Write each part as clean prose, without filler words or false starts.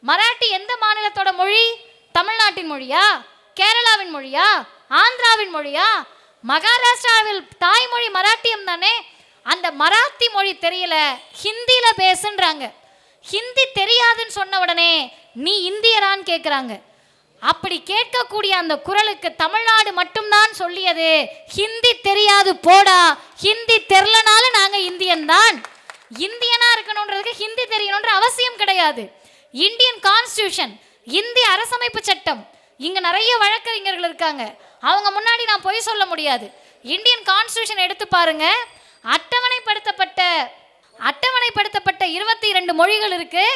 மராட்டி எந்த மாநிலத்தோட மொழி? தமிழ்நாட்டின் மொழியா? கேரளாவின் மொழியா? ஆந்திராவின் மொழியா? மகாராஷ்டிராவில் தாய்மொழி மராட்டியம் தானே. அந்த மராத்தி மொழி தெரியல, ஹிந்தியில பேசுன்றாங்க. ஹிந்தி தெரியாதுன்னு சொன்ன உடனே நீ இந்தியரான்னு கேட்குறாங்க. அப்படி கேட்கக்கூடிய அந்த குரலுக்கு தமிழ்நாடு மட்டும்தான் சொல்லியது, ஹிந்தி தெரியாது போடா, ஹிந்தி தெரிலனாலும் நாங்கள் இந்தியன் தான். இந்தியனா இருக்கணுன்றதுக்கு ஹிந்தி தெரியணுன்ற அவசியம் கிடையாது. இந்தியன் கான்ஸ்டியூஷன், இந்திய அரசமைப்பு சட்டம், இங்க நிறைய வழக்கறிஞர்கள் இருக்காங்க, அவங்க முன்னாடி நான் பொய் சொல்ல முடியாது. இந்தியன் கான்ஸ்டியூஷன் எடுத்து பாருங்க, அட்டவணைப்படுத்தப்பட்ட 22 மொழிகள் இருக்கு.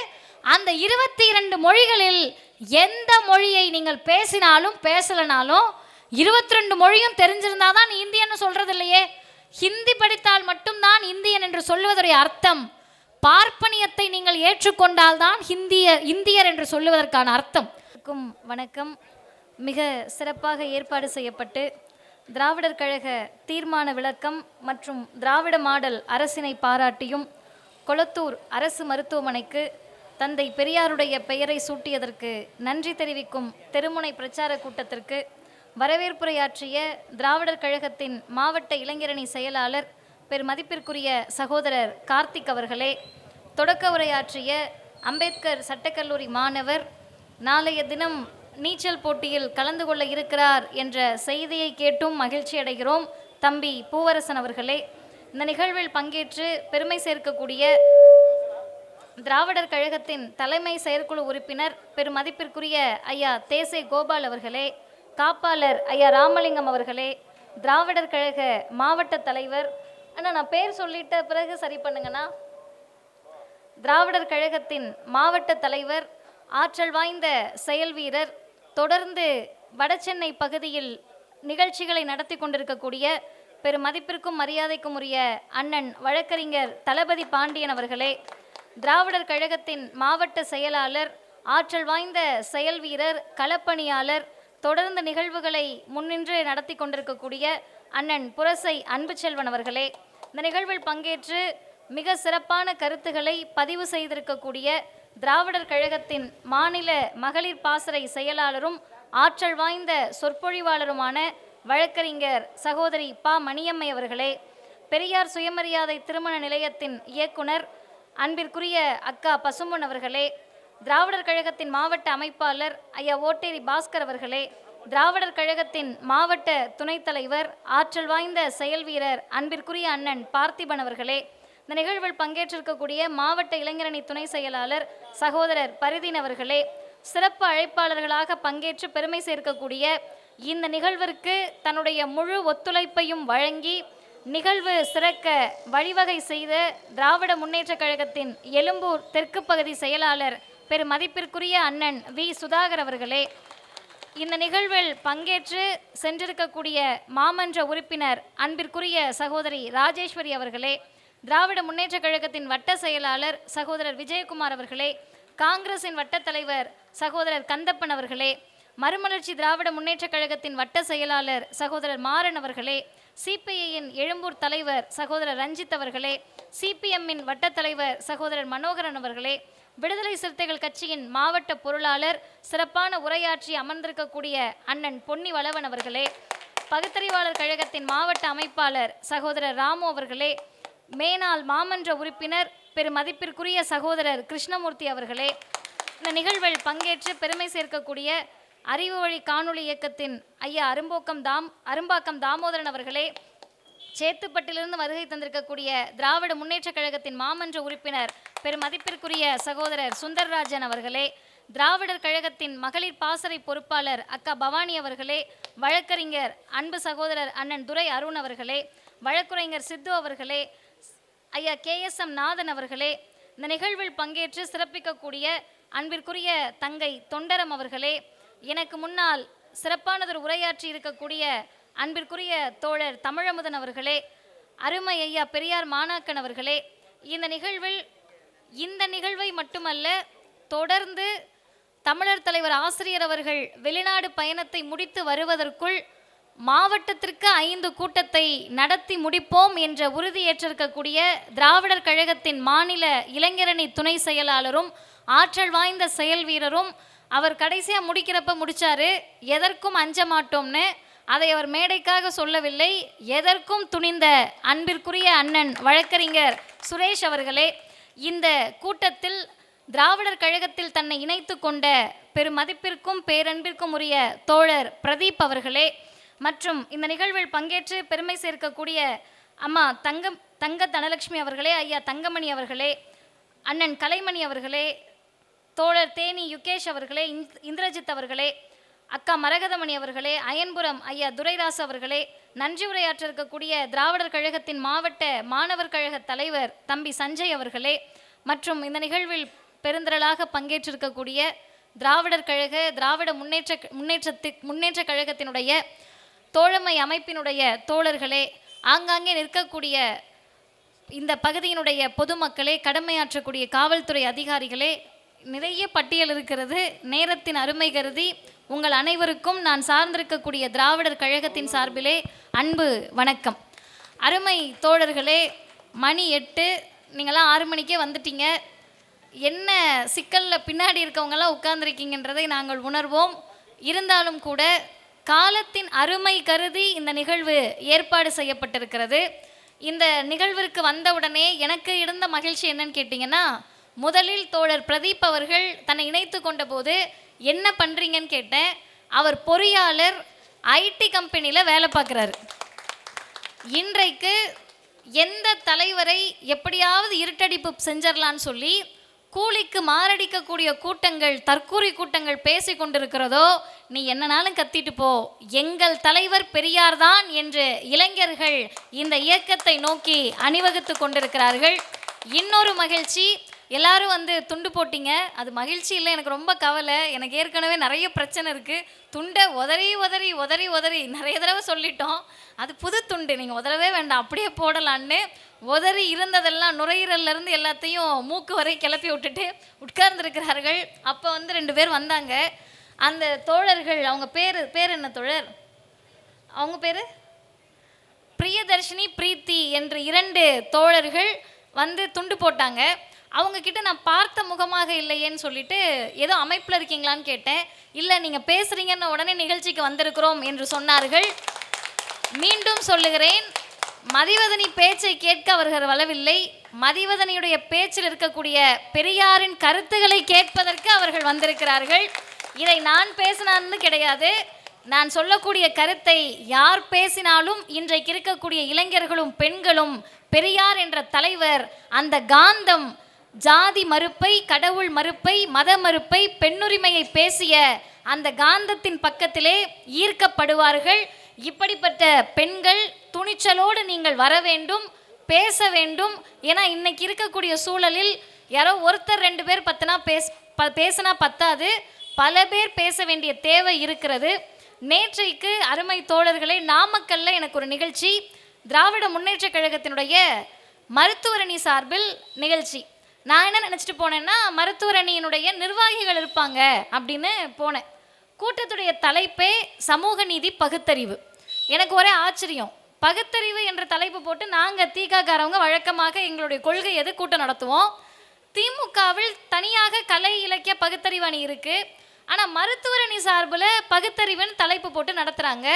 அந்த 22 மொழிகளில் எந்த மொழியை நீங்கள் பேசினாலும் பேசலனாலும் 22 மொழியும் தெரிஞ்சிருந்தாதான் நீ இந்தியன்னு சொல்றது இல்லையே. ஹிந்தி படித்தால் மட்டும்தான் இந்தியன் என்று சொல்லுவதுடைய அர்த்தம், பார்ப்பனியத்தை நீங்கள் ஏற்றுக்கொண்டால்தான் இந்தியர் என்று சொல்லுவதற்கான அர்த்தம். வணக்கம். மிக சிறப்பாக ஏற்பாடு செய்யப்பட்டு திராவிடர் கழக தீர்மான விளக்கம் மற்றும் திராவிட மாடல் அரசினை பாராட்டியும் கொளத்தூர் அரசு மருத்துவமனைக்கு தந்தை பெரியாருடைய பெயரை சூட்டியதற்கு நன்றி தெரிவிக்கும் தெருமுனை பிரச்சார கூட்டத்திற்கு வரவேற்புரையாற்றிய திராவிடர் கழகத்தின் மாவட்ட இளைஞரணி செயலாளர் பெருமதிப்பிற்குரிய சகோதரர் கார்த்திக் அவர்களே, தொடக்க உரையாற்றிய அம்பேத்கர் சட்டக்கல்லூரி மாணவர் நாளைய தினம் நீச்சல் போட்டியில் கலந்து கொள்ள இருக்கிறார் என்ற செய்தியை கேட்டும் மகிழ்ச்சி அடைகிறோம் தம்பி பூவரசன் அவர்களே, இந்த நிகழ்வில் பங்கேற்று பெருமை சேர்க்கக்கூடிய திராவிடர் கழகத்தின் தலைமை செயற்குழு உறுப்பினர் பெருமதிப்பிற்குரிய ஐயா தேசே கோபால் அவர்களே, காப்பாளர் ஐயா ராமலிங்கம் அவர்களே, திராவிடர் கழக மாவட்ட தலைவர், அண்ணா நான் பேர் சொல்லிட்ட பிறகு சரி பண்ணுங்கண்ணா, திராவிடர் கழகத்தின் மாவட்ட தலைவர், ஆற்றல் வாய்ந்த செயல் வீரர், தொடர்ந்து வடசென்னை பகுதியில் நிகழ்ச்சிகளை நடத்தி கொண்டிருக்கக்கூடிய பெருமதிப்பிற்கும் மரியாதைக்கும் உரிய அண்ணன் வழக்கறிஞர் தளபதி பாண்டியன் அவர்களே, திராவிடர் கழகத்தின் மாவட்ட செயலாளர், ஆற்றல் வாய்ந்த செயல் வீரர், களப்பணியாளர், தொடர்ந்து நிகழ்வுகளை முன்னின்று நடத்தி கொண்டிருக்கக்கூடிய அண்ணன் புரசை அன்புச்செல்வன் அவர்களே, இந்த நிகழ்வில் பங்கேற்று மிக சிறப்பான கருத்துக்களை பதிவு செய்திருக்கக்கூடிய திராவிடர் கழகத்தின் மாநில மகளிர் பாசறை செயலாளரும் ஆற்றல் வாய்ந்த சொற்பொழிவாளருமான வழக்கறிஞர் சகோதரி பா மணியம்மை அவர்களே, பெரியார் சுயமரியாதை திருமண நிலையத்தின் இயக்குனர் அன்பிற்குரிய அக்கா பசும்பொன் அவர்களே, திராவிடர் கழகத்தின் மாவட்ட அமைப்பாளர் ஐயா ஓட்டேரி பாஸ்கர் அவர்களே, திராவிடர் கழகத்தின் மாவட்ட துணைத் தலைவர், ஆற்றல் வாய்ந்த செயல் வீரர் அன்பிற்குரிய அண்ணன் பார்த்திபன் அவர்களே, இந்த நிகழ்வில் பங்கேற்றிருக்கக்கூடிய மாவட்ட இளைஞரணி துணை செயலாளர் சகோதரர் பரிதீன் அவர்களே, சிறப்பு அழைப்பாளர்களாக பங்கேற்று பெருமை சேர்க்கக்கூடிய இந்த நிகழ்விற்கு தன்னுடைய முழு ஒத்துழைப்பையும் வழங்கி நிகழ்வு சிறக்க வழிவகை செய்த திராவிட முன்னேற்ற கழகத்தின் எழும்பூர் தெற்கு பகுதி செயலாளர் பெருமதிப்பிற்குரிய அண்ணன் வி சுதாகர் அவர்களே, இந்த நிகழ்வில் பங்கேற்று சென்றிருக்கக்கூடிய மாமன்ற உறுப்பினர் அன்பிற்குரிய சகோதரி ராஜேஸ்வரி அவர்களே, திராவிட முன்னேற்ற கழகத்தின் வட்ட செயலாளர் சகோதரர் விஜயகுமார் அவர்களே, காங்கிரசின் வட்ட தலைவர் சகோதரர் கந்தப்பன் அவர்களே, மறுமலர்ச்சி திராவிட முன்னேற்ற கழகத்தின் வட்ட செயலாளர் சகோதரர் மாறன் அவர்களே, சிபிஐயின் எழும்பூர் தலைவர் சகோதரர் ரஞ்சித் அவர்களே, சிபிஎம்மின் வட்ட தலைவர் சகோதரர் மனோகரன் அவர்களே, விடுதலை சிறுத்தைகள் கட்சியின் மாவட்ட பொருளாளர் சிறப்பான உரையாற்றி அமர்ந்திருக்கக்கூடிய அண்ணன் பொன்னி வளவன் அவர்களே, பகுத்தறிவாளர் கழகத்தின் மாவட்ட அமைப்பாளர் சகோதரர் ராமு அவர்களே, மேனாள் மாமன்ற உறுப்பினர் பெருமதிப்பிற்குரிய சகோதரர் கிருஷ்ணமூர்த்தி அவர்களே, இந்த நிகழ்வில் பங்கேற்று பெருமை சேர்க்கக்கூடிய அறிவு வழி காணொளி இயக்கத்தின் ஐயா அரும்பாக்கம் தாமோதரன் அவர்களே, சேத்துப்பட்டிலிருந்து வருகை தந்திருக்கக்கூடிய திராவிட முன்னேற்ற கழகத்தின் மாமன்ற உறுப்பினர் பெருமதிப்பிற்குரிய சகோதரர் சுந்தர்ராஜன் அவர்களே, திராவிடர் கழகத்தின் மகளிர் பாசறை பொறுப்பாளர் அக்கா பவானி அவர்களே, வழக்கறிஞர் அன்பு சகோதரர் அண்ணன் துரை அருண் அவர்களே, வழக்குரைஞர் சித்து அவர்களே, ஐயா KSM நாதன் அவர்களே, இந்த நிகழ்வில் பங்கேற்று சிறப்பிக்கக்கூடிய அன்பிற்குரிய தங்கை தொண்டரம் அவர்களே, எனக்கு முன்னால் சிறப்பானதொரு உரையாற்றி இருக்கக்கூடிய அன்பிற்குரிய தோழர் தமிழமுதன் அவர்களே, அருமை ஐயா பெரியார் மாணாக்கன் அவர்களே, இந்த நிகழ்வை மட்டுமல்ல, தொடர்ந்து தமிழர் தலைவர் ஆசிரியர் அவர்கள் வெளிநாடு பயணத்தை முடித்து வருவதற்குள் மாவட்டத்திற்கு 5 கூட்டத்தை நடத்தி முடிப்போம் என்ற உறுதியேற்றிருக்கக்கூடிய திராவிடர் கழகத்தின் மாநில இளைஞரணி துணை செயலாளரும் ஆற்றல் வாய்ந்த செயல் வீரரும் அவர் கடைசியாக முடிக்கிறப்ப முடிச்சாரு, எதற்கும் அஞ்ச மாட்டோம்னு. அதை அவர் மேடைக்காக சொல்லவில்லை, எதற்கும் துணிந்த அன்பிற்குரிய அண்ணன் வழக்கறிஞர் சுரேஷ் அவர்களே, இந்த கூட்டத்தில் திராவிடர் கழகத்தில் தன்னை இணைத்து கொண்ட பெருமதிப்பிற்கும் பேரன்பிற்கும் உரிய தோழர் பிரதீப் அவர்களே, மற்றும் இந்த நிகழ்வில் பங்கேற்று பெருமை சேர்க்கக்கூடிய அம்மா தங்க தனலட்சுமி அவர்களே, ஐயா தங்கமணி அவர்களே, அண்ணன் கலைமணி அவர்களே, தோழர் தேனி யுகேஷ் அவர்களே, இந்திரஜித் அவர்களே, அக்கா மரகதமணி அவர்களே, அயன்புரம் ஐயா துரைராசு அவர்களே, நன்றி உரையாற்ற இருக்கக்கூடிய திராவிடர் கழகத்தின் மாவட்ட மாணவர் கழக தலைவர் தம்பி சஞ்சய் அவர்களே, மற்றும் இந்த நிகழ்வில் பெருந்திரளாக பங்கேற்றிருக்கக்கூடிய திராவிடர் கழக திராவிட முன்னேற்ற கழகத்தினுடைய தோழமை அமைப்பினுடைய தோழர்களே, ஆங்காங்கே நிற்கக்கூடிய இந்த பகுதியினுடைய பொதுமக்களே, கடமையாற்றக்கூடிய காவல்துறை அதிகாரிகளே, நிறைய பட்டியல் இருக்கிறது. நேரத்தின் அருமை கருதி உங்கள் அனைவருக்கும் நான் சார்ந்திருக்கக்கூடிய திராவிடர் கழகத்தின் சார்பிலே அன்பு வணக்கம். அருமை தோழர்களே, மணி 8, நீங்களாம் 6 மணிக்கே வந்துட்டீங்க. என்ன சிக்கலில் பின்னாடி இருக்கவங்களாம் உட்கார்ந்துருக்கீங்கன்றதை நாங்கள் உணர்வோம். இருந்தாலும் கூட காலத்தின் அருமை கருதி இந்த நிகழ்வு ஏற்பாடு செய்யப்பட்டிருக்கிறது. இந்த நிகழ்விற்கு வந்தவுடனே எனக்கு இருந்த மகிழ்ச்சி என்னன்னு கேட்டிங்கன்னா, முதலில் தோழர் பிரதீப் அவர்கள் தன்னை இணைத்து கொண்ட போது என்ன பண்ணுறீங்கன்னு கேட்டேன். அவர் பொறியாளர், ஐடி கம்பெனியில் வேலை பார்க்குறாரு. இன்றைக்கு எந்த தலைவரை எப்படியாவது இருட்டடிப்பு செஞ்சிடலான்னு சொல்லி கூலிக்கு மாரடிக்கக்கூடிய கூட்டங்கள், தற்கூரி கூட்டங்கள் பேசி கொண்டிருக்கிறதோ, நீ என்னனாலும் கத்திட்டு போ, எங்கள் தலைவர் பெரியார் தான் என்று இளைஞர்கள் இந்த இயக்கத்தை நோக்கி அணிவகுத்து கொண்டிருக்கிறார்கள். இன்னொரு மகிழ்ச்சி, எல்லாரும் வந்து துண்டு போட்டிங்க. அது மகிழ்ச்சி இல்லை, எனக்கு ரொம்ப கவலை. எனக்கு ஏற்கனவே நிறைய பிரச்சனை இருக்குது. துண்டை உதறி உதறி உதறி உதறி நிறைய தடவை சொல்லிட்டோம். அது புது துண்டு, நீங்கள் உதறவே வேண்டாம், அப்படியே போடலான்னு உதறி இருந்ததெல்லாம் நுரையீரல்லேருந்து எல்லாத்தையும் மூக்கு வரை கிளப்பி விட்டுட்டு உட்கார்ந்துருக்கிறார்கள். அப்போ வந்து 2 பேர் வந்தாங்க. அந்த தோழர்கள், அவங்க பேர் என்ன தோழர்? அவங்க பேர் பிரியதர்ஷினி, பிரீத்தி என்று 2 தோழர்கள் வந்து துண்டு போட்டாங்க. அவங்கக்கிட்ட நான் பார்த்த முகமாக இல்லையேன்னு சொல்லிட்டு ஏதோ அமைப்பில் இருக்கீங்களான்னு கேட்டேன். இல்லை, நீங்கள் பேசுகிறீங்கன்னு உடனே நிகழ்ச்சிக்கு வந்திருக்கிறோம் என்று சொன்னார்கள். மீண்டும் சொல்லுகிறேன், மதிவதனி பேச்சை கேட்க அவர்கள் வரவில்லை. மதிவதனியுடைய பேச்சில் இருக்கக்கூடிய பெரியாரின் கருத்துக்களை கேட்பதற்கு அவர்கள் வந்திருக்கிறார்கள். இதை நான் பேசினான்னு கிடையாது, நான் சொல்லக்கூடிய கருத்தை யார் பேசினாலும் இன்றைக்கு இருக்கக்கூடிய இளைஞர்களும் பெண்களும் பெரியார் என்ற தலைவர், அந்த காந்தம், ஜாதி மறுப்பை, கடவுள் மறுப்பை, மத மறுப்பை, பெண்ணுரிமையை பேசிய அந்த காந்தத்தின் பக்கத்திலே ஈர்க்கப்படுவார்கள். இப்படிப்பட்ட பெண்கள் துணிச்சலோடு நீங்கள் வர வேண்டும், பேச வேண்டும். ஏன்னா இன்னைக்கு இருக்கக்கூடிய சூழலில் யாரோ ஒருத்தர் 2 பேர் பேசினா பத்தாது, பல பேர் பேச வேண்டிய தேவை இருக்கிறது. நேற்றைக்கு அருமை தோழர்களே, நாமக்கல்ல எனக்கு ஒரு நிகழ்ச்சி, திராவிட முன்னேற்ற கழகத்தினுடைய மருத்துவரணி சார்பில் நிகழ்ச்சி. நான் என்ன நினச்சிட்டு போனேன்னா, மருத்துவரணியினுடைய நிர்வாகிகள் இருப்பாங்க அப்படின்னு போனேன். கூட்டத்துடைய தலைப்பே சமூக நீதி பகுத்தறிவு. எனக்கு ஒரே ஆச்சரியம், பகுத்தறிவு என்ற தலைப்பு போட்டு நாங்கள் தீகாக்காரவங்க வழக்கமாக எங்களுடைய கொள்கை எது கூட்டம் நடத்துவோம். திமுகவில் தனியாக கலை இலக்கிய பகுத்தறிவு அணி இருக்குது, ஆனால் மருத்துவரணி சார்பில் பகுத்தறிவுன்னு தலைப்பு போட்டு நடத்துகிறாங்க.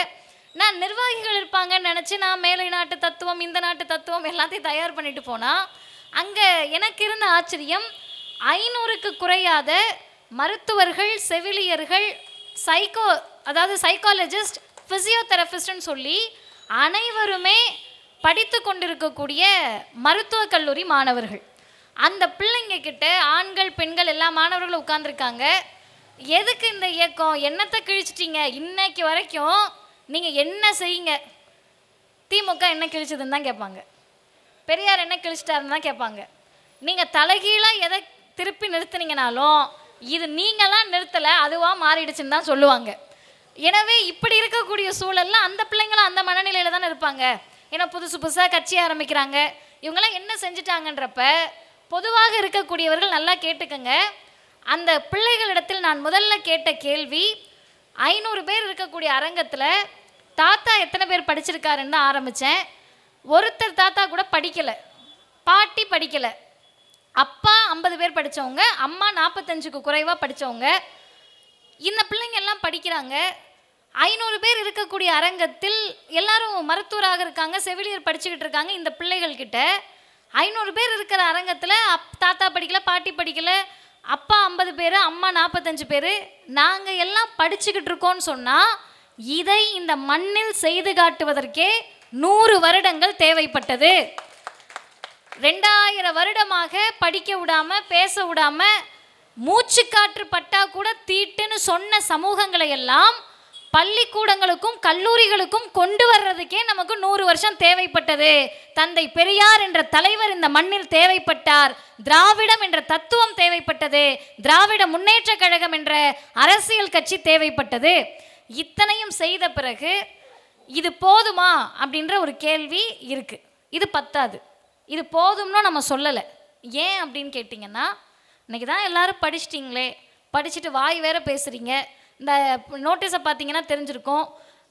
நான் நிர்வாகிகள் இருப்பாங்கன்னு நினச்சி நான் மேலை நாட்டு தத்துவம், இந்த நாட்டு தத்துவம் எல்லாத்தையும் தயார் பண்ணிட்டு போனால், அங்கே எனக்கு இருந்த ஆச்சரியம், 500க்கு குறையாத மருத்துவர்கள், செவிலியர்கள், சைக்காலஜிஸ்ட், ஃபிசியோதெரபிஸ்ட்னு சொல்லி அனைவருமே படித்து கொண்டிருக்கக்கூடிய மருத்துவக் கல்லூரி மாணவர்கள். அந்த பிள்ளைங்க கிட்ட ஆண்கள் பெண்கள் எல்லா மாணவர்களும் உட்கார்ந்துருக்காங்க. எதுக்கு இந்த இயக்கம், என்னத்தை கிழிச்சிட்டிங்க, இன்னைக்கு வரைக்கும் நீங்கள் என்ன செய்யுங்க, திமுக என்ன கிழிச்சதுன்னு தான் கேட்பாங்க, பெரியார் என்ன கிழிச்சிட்டாருன்னு தான் கேட்பாங்க. நீங்கள் தலைகீழாக எதை திருப்பி நிறுத்துனீங்கனாலும் இது நீங்களாம் நிறுத்தலை, அதுவாக மாறிடுச்சுன்னு தான் சொல்லுவாங்க. எனவே இப்படி இருக்கக்கூடிய சூழலில் அந்த பிள்ளைங்களும் அந்த மனநிலையில் தானே இருப்பாங்க. ஏன்னா புதுசாக கட்சி ஆரம்பிக்கிறாங்க, இவங்களாம் என்ன செஞ்சிட்டாங்கன்றப்ப பொதுவாக இருக்கக்கூடியவர்கள் நல்லா கேட்டுக்கங்க. அந்த பிள்ளைகளிடத்தில் நான் முதல்ல கேட்ட கேள்வி, 500 பேர் இருக்கக்கூடிய அரங்கத்தில் தாத்தா எத்தனை பேர் படிச்சிருக்காருன்னு தான் ஆரம்பித்தேன். ஒருத்தர் தாத்தா கூட படிக்கலை, பாட்டி படிக்கலை. அப்பா 50 பேர் படித்தவங்க, அம்மா 45க்கு குறைவாக படித்தவங்க. இந்த பிள்ளைங்க எல்லாம் படிக்கிறாங்க. 500 பேர் இருக்கக்கூடிய அரங்கத்தில் எல்லாரும் மருத்துவராக இருக்காங்க, செவிலியர் படிச்சுக்கிட்டு இருக்காங்க. இந்த பிள்ளைகள்கிட்ட 500 பேர் இருக்கிற அரங்கத்தில் தாத்தா படிக்கலை, பாட்டி படிக்கலை, அப்பா 50 பேர், அம்மா 45 பேர், நாங்கள் எல்லாம் படிச்சுக்கிட்டு இருக்கோன்னு சொன்னால் இதை இந்த மண்ணில் செய்து காட்டுவதற்கே 100 வருடங்கள் தேவைப்பட்டது. 2000 வருடமாக படிக்க விடாம, பேச விடாம, மூச்சு காற்று பட்டா கூட தீட்டுன்னு சொன்ன சமூகங்களை எல்லாம் பள்ளிக்கூடங்களுக்கும் கல்லூரிகளுக்கும் கொண்டு வர்றதுக்கே நமக்கு 100 வருஷம் தேவைப்பட்டது. தந்தை பெரியார் என்ற தலைவர் இந்த மண்ணில் தேவைப்பட்டார். திராவிடம் என்ற தத்துவம் தேவைப்பட்டது. திராவிட முன்னேற்ற கழகம் என்ற அரசியல் கட்சி தேவைப்பட்டது. இத்தனையும் செய்த பிறகு இது போதுமா அப்படின்ற ஒரு கேள்வி இருக்கு. இது பத்தாது, இது போதும்னு நம்ம சொல்லலை. ஏன் அப்படின்னு கேட்டிங்கன்னா, இன்னைக்கு தான் எல்லாரும் படிச்சிட்டிங்களே, படிச்சுட்டு வாய் வேற பேசுகிறீங்க. இந்த நோட்டீஸை பார்த்தீங்கன்னா தெரிஞ்சிருக்கும்.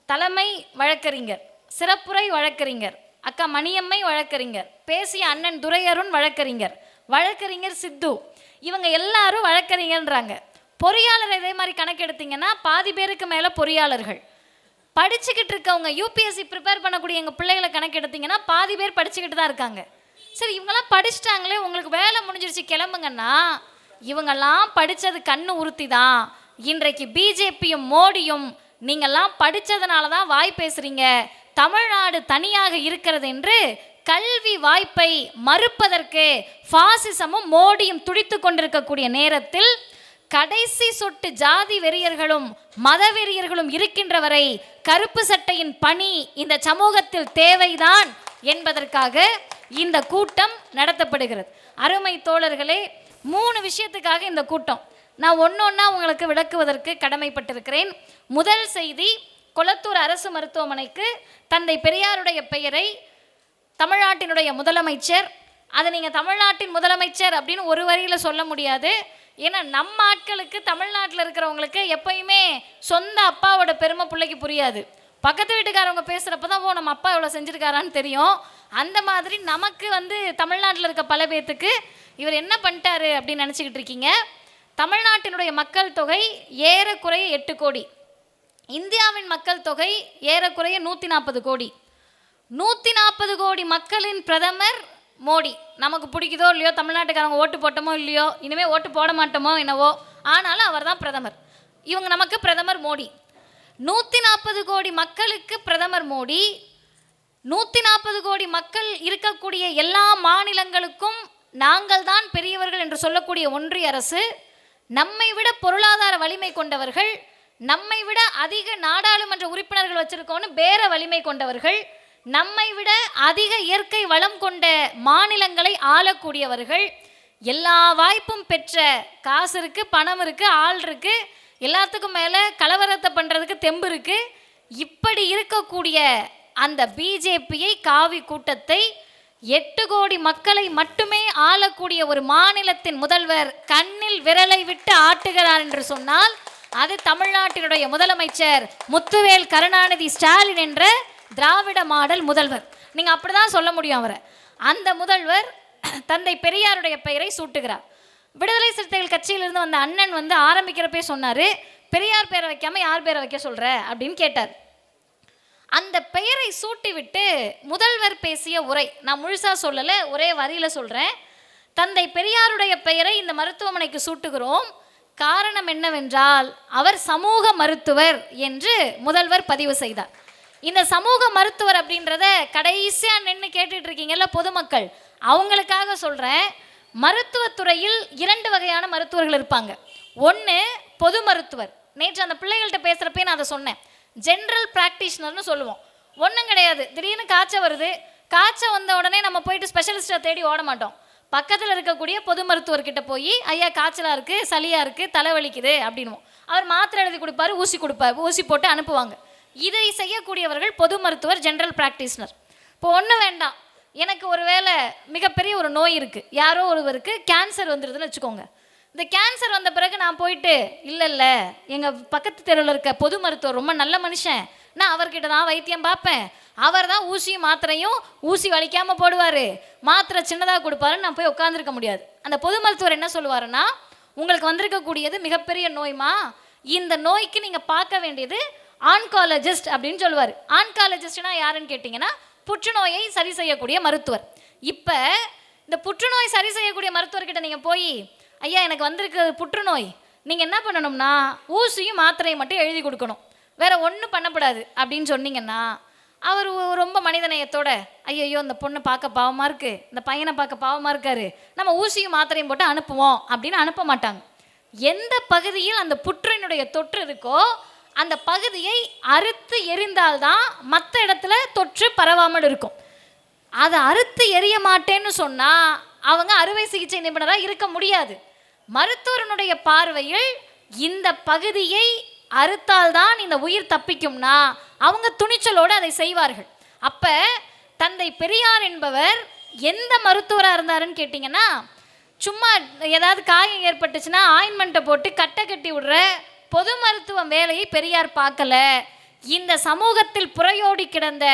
தலைமை வழக்கறிஞர், சிறப்புரை வழக்கறிஞர் அக்கா மணியம்மை வழக்கறிஞர், பேசிய அண்ணன் துரையருண் வழக்கறிஞர், வழக்கறிஞர் சித்து, இவங்க எல்லாரும் வழக்கறிஞர்ன்றாங்க. பொறியாளர் இதே மாதிரி கணக்கு எடுத்திங்கன்னா பாதி பேருக்கு மேலே பொறியாளர்கள். படிச்சுக்கிட்டு இருக்கவங்க, யூபிஎஸ்சி ப்ரிப்பேர் பண்ணக்கூடிய எங்கள் பிள்ளைகளை கணக்கு எடுத்திங்கன்னா பாதி பேர் படிச்சுக்கிட்டு தான் இருக்காங்க. சரி, இவங்கெல்லாம் படிச்சிட்டாங்களே, உங்களுக்கு வேலை முடிஞ்சிருச்சு கிளம்புங்கன்னா, இவங்கெல்லாம் படித்தது கண்ணு உறுத்தி தான். இன்றைக்கு பிஜேபியும் மோடியும் நீங்கள்லாம் படித்ததுனால தான் வாய் பேசுகிறீங்க, தமிழ்நாடு தனியாக இருக்கிறது என்று கல்வி வாய்ப்பை மறுப்பதற்கு பாசிசமும் மோடியும் துடித்து கொண்டிருக்கக்கூடிய நேரத்தில் கடைசி சொட்டு ஜாதி வெறியர்களும் மத வெறியர்களும் இருக்கின்ற வரை கருப்பு சட்டையின் பணி இந்த சமூகத்தில் தேவைதான் என்பதற்காக இந்த கூட்டம் நடத்தப்படுகிறது. அருமை தோழர்களே, 3 விஷயத்துக்காக இந்த கூட்டம். நான் ஒன்றொன்னா உங்களுக்கு விளக்குவதற்கு கடமைப்பட்டிருக்கிறேன். முதல் செய்தி, கொளத்தூர் அரசு மருத்துவமனைக்கு தந்தை பெரியாருடைய பெயரை தமிழ்நாட்டினுடைய முதலமைச்சர், அதை நீங்கள் தமிழ்நாட்டின் முதலமைச்சர் அப்படின்னு ஒரு வரியில் சொல்ல முடியாது. ஏன்னா நம்ம ஆட்களுக்கு, தமிழ்நாட்டில் இருக்கிறவங்களுக்கு எப்பயுமே சொந்த அப்பாவோட பெருமை பிள்ளைக்கு புரியாது. பக்கத்து வீட்டுக்காரவங்க பேசுகிறப்ப தான் ஓ நம்ம அப்பா எவ்வளோ செஞ்சுருக்காரான்னு தெரியும். அந்த மாதிரி நமக்கு தமிழ்நாட்டில் இருக்க பல பேர்த்துக்கு இவர் என்ன பண்ணிட்டாரு அப்படின்னு நினச்சிக்கிட்டு இருக்கீங்க. தமிழ்நாட்டினுடைய மக்கள் தொகை ஏறக்குறைய 8 கோடி, இந்தியாவின் மக்கள் தொகை ஏறக்குறைய 140 கோடி. 140 கோடி மக்களின் பிரதமர் மோடி. நமக்கு பிடிக்குதோ இல்லையோ, தமிழ்நாட்டுக்காரங்க ஓட்டு போட்டோமோ இல்லையோ, இனிமேல் ஓட்டு போட மாட்டோமோ என்னவோ, ஆனாலும் அவர் தான் பிரதமர். இவங்க நமக்கு பிரதமர் மோடி. 140 கோடி மக்களுக்கு பிரதமர் மோடி. 140 கோடி மக்கள் இருக்கக்கூடிய எல்லா மாநிலங்களுக்கும் நாங்கள் தான் பெரியவர்கள் என்று சொல்லக்கூடிய ஒன்றிய அரசு, நம்மை விட பொருளாதார வலிமை கொண்டவர்கள், நம்மை விட அதிக நாடாளுமன்ற உறுப்பினர்கள் வச்சிருக்கோன்னு பேர வலிமை கொண்டவர்கள், நம்மை விட அதிக இயற்கை வளம் கொண்ட மாநிலங்களை ஆளக்கூடியவர்கள், எல்லா வாய்ப்பும் பெற்ற, காசு இருக்குது, பணம் இருக்குது, ஆள் இருக்குது, எல்லாத்துக்கும் மேலே கலவரத்தை பண்ணுறதுக்கு தெம்பு இருக்குது. இப்படி இருக்கக்கூடிய அந்த பிஜேபியை, காவி கூட்டத்தை, 8 கோடி மக்களை மட்டுமே ஆளக்கூடிய ஒரு மாநிலத்தின் முதல்வர் கண்ணில் விரலை விட்டு ஆட்டுகிறார் என்று சொன்னால் அது தமிழ்நாட்டினுடைய முதலமைச்சர் முத்துவேல் கருணாநிதி ஸ்டாலின் என்ற திராவிட மாடல் முதல்வர். நீங்கள் அப்படி தான் சொல்ல முடியும் அவரை. அந்த முதல்வர் தந்தை பெரியாருடைய பெயரை சூட்டுகிறார். விடுதலை சிறுத்தைகள் கட்சியிலிருந்து வந்த அண்ணன் ஆரம்பிக்கிறப்பே சொன்னார், பெரியார் பேரை வைக்காமல் யார் பேரை வைக்க சொல்கிற அப்படின்னு கேட்டார். அந்த பெயரை சூட்டிவிட்டு முதல்வர் பேசிய உரை, நான் முழுசாக சொல்லலை, ஒரே வரியில் சொல்கிறேன். தந்தை பெரியாருடைய பெயரை இந்த மருத்துவமனைக்கு சூட்டுகிறோம், காரணம் என்னவென்றால் அவர் சமூக மருத்துவர் என்று முதல்வர் பதிவு செய்தார். இந்த சமூக மருத்துவர் அப்படின்றத கடைசியாக நின்று கேட்டுட்டு இருக்கீங்கல்ல பொதுமக்கள், அவங்களுக்காக சொல்கிறேன். மருத்துவத்துறையில் 2 வகையான மருத்துவர்கள் இருப்பாங்க. ஒன்று பொது மருத்துவர். நேற்று அந்த பிள்ளைகள்கிட்ட பேசுகிறப்பே நான் அதை சொன்னேன். ஜென்ரல் ப்ராக்டிஷனர்னு சொல்லுவோம். ஒன்றும் கிடையாது, திடீர்னு காய்ச்சல் வருது, காய்ச்சல் வந்த உடனே நம்ம போயிட்டு ஸ்பெஷலிஸ்ட்டை தேடி ஓட மாட்டோம். பக்கத்தில் இருக்கக்கூடிய பொது மருத்துவர்கிட்ட போய் ஐயா காய்ச்சலாக இருக்குது, சளியாக இருக்குது, தலைவலிக்குது அப்படின்வோம். அவர் மாத்திரை எழுதி கொடுப்பாரு, ஊசி கொடுப்பார், ஊசி போட்டு அனுப்புவாங்க. இதை செய்யக்கூடியவர்கள் பொது மருத்துவர், ஜென்ரல் ப்ராக்டிஷனர். இப்போ ஒன்றும் வேண்டாம், எனக்கு ஒரு வேளை மிகப்பெரிய ஒரு நோய் இருக்குது, யாரோ ஒருவருக்கு கேன்சர் வந்துடுதுன்னு வச்சுக்கோங்க. இந்த கேன்சர் வந்த பிறகு நான் போயிட்டு இல்லை எங்கள் பக்கத்து தெருவில் இருக்க பொது மருத்துவர் ரொம்ப நல்ல மனுஷன், நான் அவர்கிட்ட தான் வைத்தியம் பார்ப்பேன், அவர் தான் ஊசியும் மாத்திரையும் ஊசி வலிக்காமல் போடுவார், மாத்திரை சின்னதாக கொடுப்பாருன்னு நான் போய் உட்காந்துருக்க முடியாது. அந்த பொது மருத்துவர் என்ன சொல்லுவாருன்னா, உங்களுக்கு வந்திருக்கக்கூடியது மிகப்பெரிய நோய்மா, இந்த நோய்க்கு நீங்கள் பார்க்க வேண்டியது ஆன்காலஜிஸ்ட் அப்படின்னு சொல்லுவார். ஆன்காலஜிஸ்ட்னா யாருன்னு கேட்டிங்கன்னா புற்றுநோயை சரி செய்யக்கூடிய மருத்துவர். இப்போ இந்த புற்றுநோய் சரி செய்யக்கூடிய மருத்துவர்கிட்ட நீங்கள் போய், ஐயா எனக்கு வந்திருக்கு புற்றுநோய், நீங்கள் என்ன பண்ணணும்னா ஊசியும் மாத்திரையும் மட்டும் எழுதி கொடுக்கணும், வேற ஒன்றும் பண்ணக்கூடாது அப்படின்னு சொன்னீங்கன்னா, அவர் ரொம்ப மனிதநேயத்தோட, ஐயோ இந்த பொண்ணை பார்க்க பாவமாக இருக்குது, இந்த பையனை பார்க்க பாவமாக இருக்காரு, நம்ம ஊசியும் மாத்திரையும் போட்டு அனுப்புவோம் அப்படின்னு அனுப்ப மாட்டாங்க. எந்த பகுதியில் அந்த புற்றினுடைய தொற்று இருக்கோ அந்த பகுதியை அறுத்து எரிந்தால்தான் மற்ற இடத்துல தொற்று பரவாமல் இருக்கும். அதை அறுத்து எரிய மாட்டேன்னு சொன்னால் அவங்க அறுவை சிகிச்சை நிபுணராக இருக்க முடியாது. மருத்துவரனுடைய பார்வையில் இந்த பகுதியை அறுத்தால்தான் இந்த உயிர் தப்பிக்கும்னா அவங்க துணிச்சலோடு அதை செய்வார்கள். அப்போ தந்தை பெரியார் என்பவர் எந்த மருத்துவராக இருந்தாருன்னு கேட்டிங்கன்னா, சும்மா ஏதாவது காயம் ஏற்பட்டுச்சுன்னா ஆயின்மெண்ட்டை போட்டு கட்டை கட்டி விடுற பொது மருத்துவம் வேலையை பெரியார் பார்க்கல. இந்த சமூகத்தில் புறையோடி கிடந்த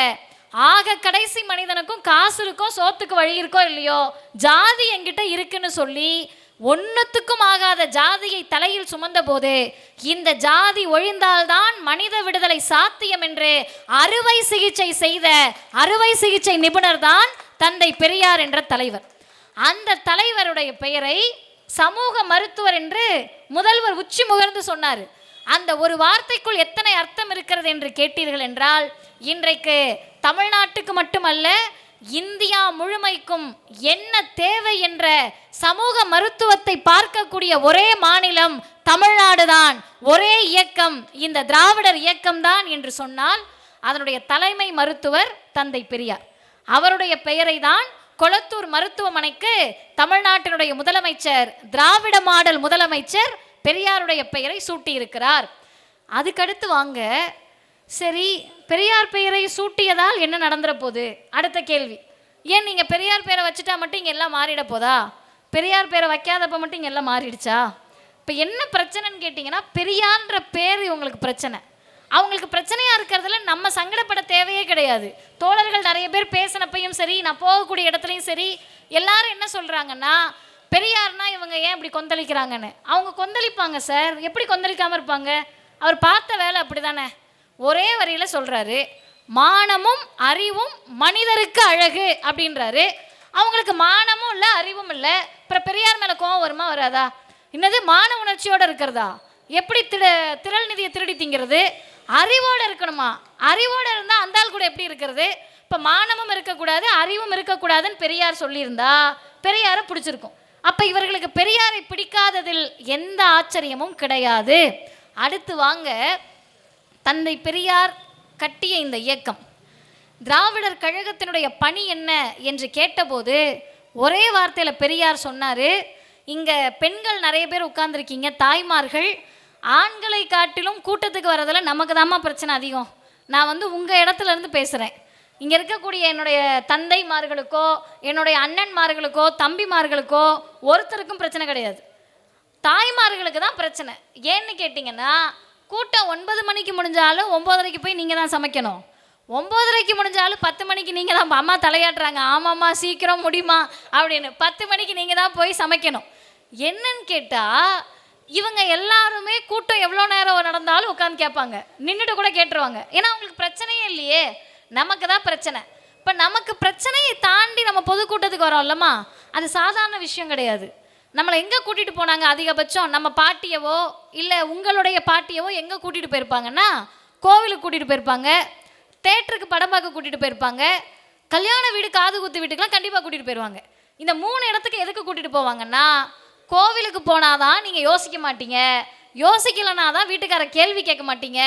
ஆக கடைசி மனிதனுக்கும் காசு இருக்கோ சோத்துக்கு வழி இருக்கோ இல்லையோ, ஜாதி என்கிட்ட இருக்குன்னு சொல்லி ஒன்றுத்துக்கும் ஆகாத ஜாதியை தலையில் சுமந்த போது இந்த ஜாதி ஒழிந்தால்தான் மனித விடுதலை சாத்தியம் என்று அறுவை சிகிச்சை செய்த அறுவை சிகிச்சை நிபுணர் தான் தந்தை பெரியார் என்ற தலைவர். அந்த தலைவருடைய பெயரை சமூக மருத்துவர் என்று முதல்வர் உச்சி முகர்ந்து சொன்னார். அந்த ஒரு வார்த்தைக்குள் எத்தனை அர்த்தம் இருக்கிறது என்று கேட்டீர்கள் என்றால், இன்றைக்கு தமிழ்நாட்டுக்கு மட்டுமல்ல இந்தியா முழுமைக்கும் என்ன தேவை என்ற சமூக மருத்துவத்தை பார்க்கக்கூடிய ஒரே மாநிலம் தமிழ்நாடு தான், ஒரே இயக்கம் இந்த திராவிடர் இயக்கம்தான் என்று சொன்னால் அதனுடைய தலைமை மருத்துவர் தந்தை பெரியார். அவருடைய பெயரை தான் கொளத்தூர் மருத்துவமனைக்கு தமிழ்நாட்டினுடைய முதலமைச்சர், திராவிட மாடல் முதலமைச்சர் பெரியாருடைய பெயரை சூட்டியிருக்கிறார். அதுக்கடுத்து வாங்க, சரி பெரியார் பெயரை சூட்டியதால் என்ன நடந்துற போகுது? அடுத்த கேள்வி, ஏன் நீங்கள் பெரியார் பேரை வச்சுட்டா மட்டும் இங்கே எல்லாம் மாறிட போதா? பெரியார் பேரை வைக்காதப்ப மட்டும் இங்கே எல்லாம் மாறிடுச்சா? இப்போ என்ன பிரச்சனைன்னு கேட்டிங்கன்னா, பெரியார்ன்ற பேர் இவங்களுக்கு பிரச்சனை. அவங்களுக்கு பிரச்சனையாக இருக்கிறதுல நம்ம சங்கடப்பட தேவையே கிடையாது. தோழர்கள் நிறைய பேர் பேசினப்பையும் சரி, நான் போகக்கூடிய இடத்துலையும் சரி, எல்லாரும் என்ன சொல்கிறாங்கன்னா, பெரியார்னா இவங்க ஏன் இப்படி கொந்தளிக்கிறாங்கன்னு. அவங்க கொந்தளிப்பாங்க சார், எப்படி கொந்தளிக்காமல் இருப்பாங்க? அவர் பார்த்த வேலை அப்படி தானே. ஒரே வரியில் சொல்கிறாரு, மானமும் அறிவும் மனிதருக்கு அழகு அப்படின்றாரு. அவங்களுக்கு மானமும் இல்லை அறிவும் இல்லை, அப்புறம் பெரியார் மேலே கோவம் வருமா வராதா? இன்னது மான உணர்ச்சியோடு இருக்கிறதா? எப்படி திரள் நிதியை திருடி திங்கிறது? அறிவோடு இருக்கணுமா? அறிவோடு இருந்தால் அந்த ஆள் கூட எப்படி இருக்கிறது? இப்போ மானமும் இருக்கக்கூடாது அறிவும் இருக்கக்கூடாதுன்னு பெரியார் சொல்லியிருந்தா பெரியாரை பிடிச்சிருக்கும். அப்போ இவர்களுக்கு பெரியாரை பிடிக்காததில் எந்த ஆச்சரியமும் கிடையாது. அடுத்து வாங்க, தந்தை பெரியார் கட்டிய இந்த இயக்கம், திராவிடர் கழகத்தினுடைய பணி என்ன என்று கேட்டபோது ஒரே வார்த்தையில் பெரியார் சொன்னார், இங்கே பெண்கள் நிறைய பேர் உட்கார்ந்துருக்கீங்க, தாய்மார்கள், ஆண்களை காட்டிலும் கூட்டத்துக்கு வரதில் நமக்கு தாம்மா பிரச்சனை அதிகம். நான் உங்கள் இடத்துல இருந்து பேசுகிறேன். இங்கே இருக்கக்கூடிய என்னுடைய தந்தைமார்களுக்கோ என்னுடைய அண்ணன்மார்களுக்கோ தம்பிமார்களுக்கோ ஒருத்தருக்கும் பிரச்சனை கிடையாது, தாய்மார்களுக்கு தான் பிரச்சனை. ஏன்னு கேட்டிங்கன்னா, கூட்டம் 9 மணிக்கு முடிஞ்சாலும் 9:30 போய் நீங்கள் தான் சமைக்கணும், 9:30 முடிஞ்சாலும் 10 மணிக்கு நீங்கள் தான், அம்மா தலையாட்டுறாங்க, ஆமாம்மா சீக்கிரம் முடியுமா அப்படின்னு, 10 மணிக்கு நீங்கள் தான் போய் சமைக்கணும். என்னன்னு கேட்டால், இவங்க எல்லாருமே கூட்டம் எவ்வளோ நேரம் நடந்தாலும் உட்காந்து கேட்பாங்க, நின்றுட்டு கூட கேட்டுருவாங்க. ஏன்னா அவங்களுக்கு பிரச்சனையே இல்லையே, நமக்கு தான் பிரச்சனை. இப்போ நமக்கு பிரச்சனையை தாண்டி நம்ம பொதுக்கூட்டத்துக்கு வரோம் இல்லைம்மா, அது சாதாரண விஷயம் கிடையாது. நம்மளை எங்கே கூட்டிகிட்டு போனாங்க அதிகபட்சம்? நம்ம பாட்டியவோ இல்லை உங்களுடைய பாட்டியவோ எங்கே கூட்டிகிட்டு போயிருப்பாங்கன்னா, கோவிலுக்கு கூட்டிகிட்டு போயிருப்பாங்க, தேட்டருக்கு படம் பார்க்க கூட்டிகிட்டு போயிருப்பாங்க, கல்யாண வீடு காது குத்து வீட்டுக்கெலாம் கண்டிப்பாக கூட்டிகிட்டு போயிடுவாங்க. இந்த 3 இடத்துக்கு எதுக்கு கூட்டிகிட்டு போவாங்கன்னா, கோவிலுக்கு போனாதான் நீங்கள் யோசிக்க மாட்டீங்க, யோசிக்கலைனா தான் வீட்டுக்கார கேள்வி கேட்க மாட்டீங்க,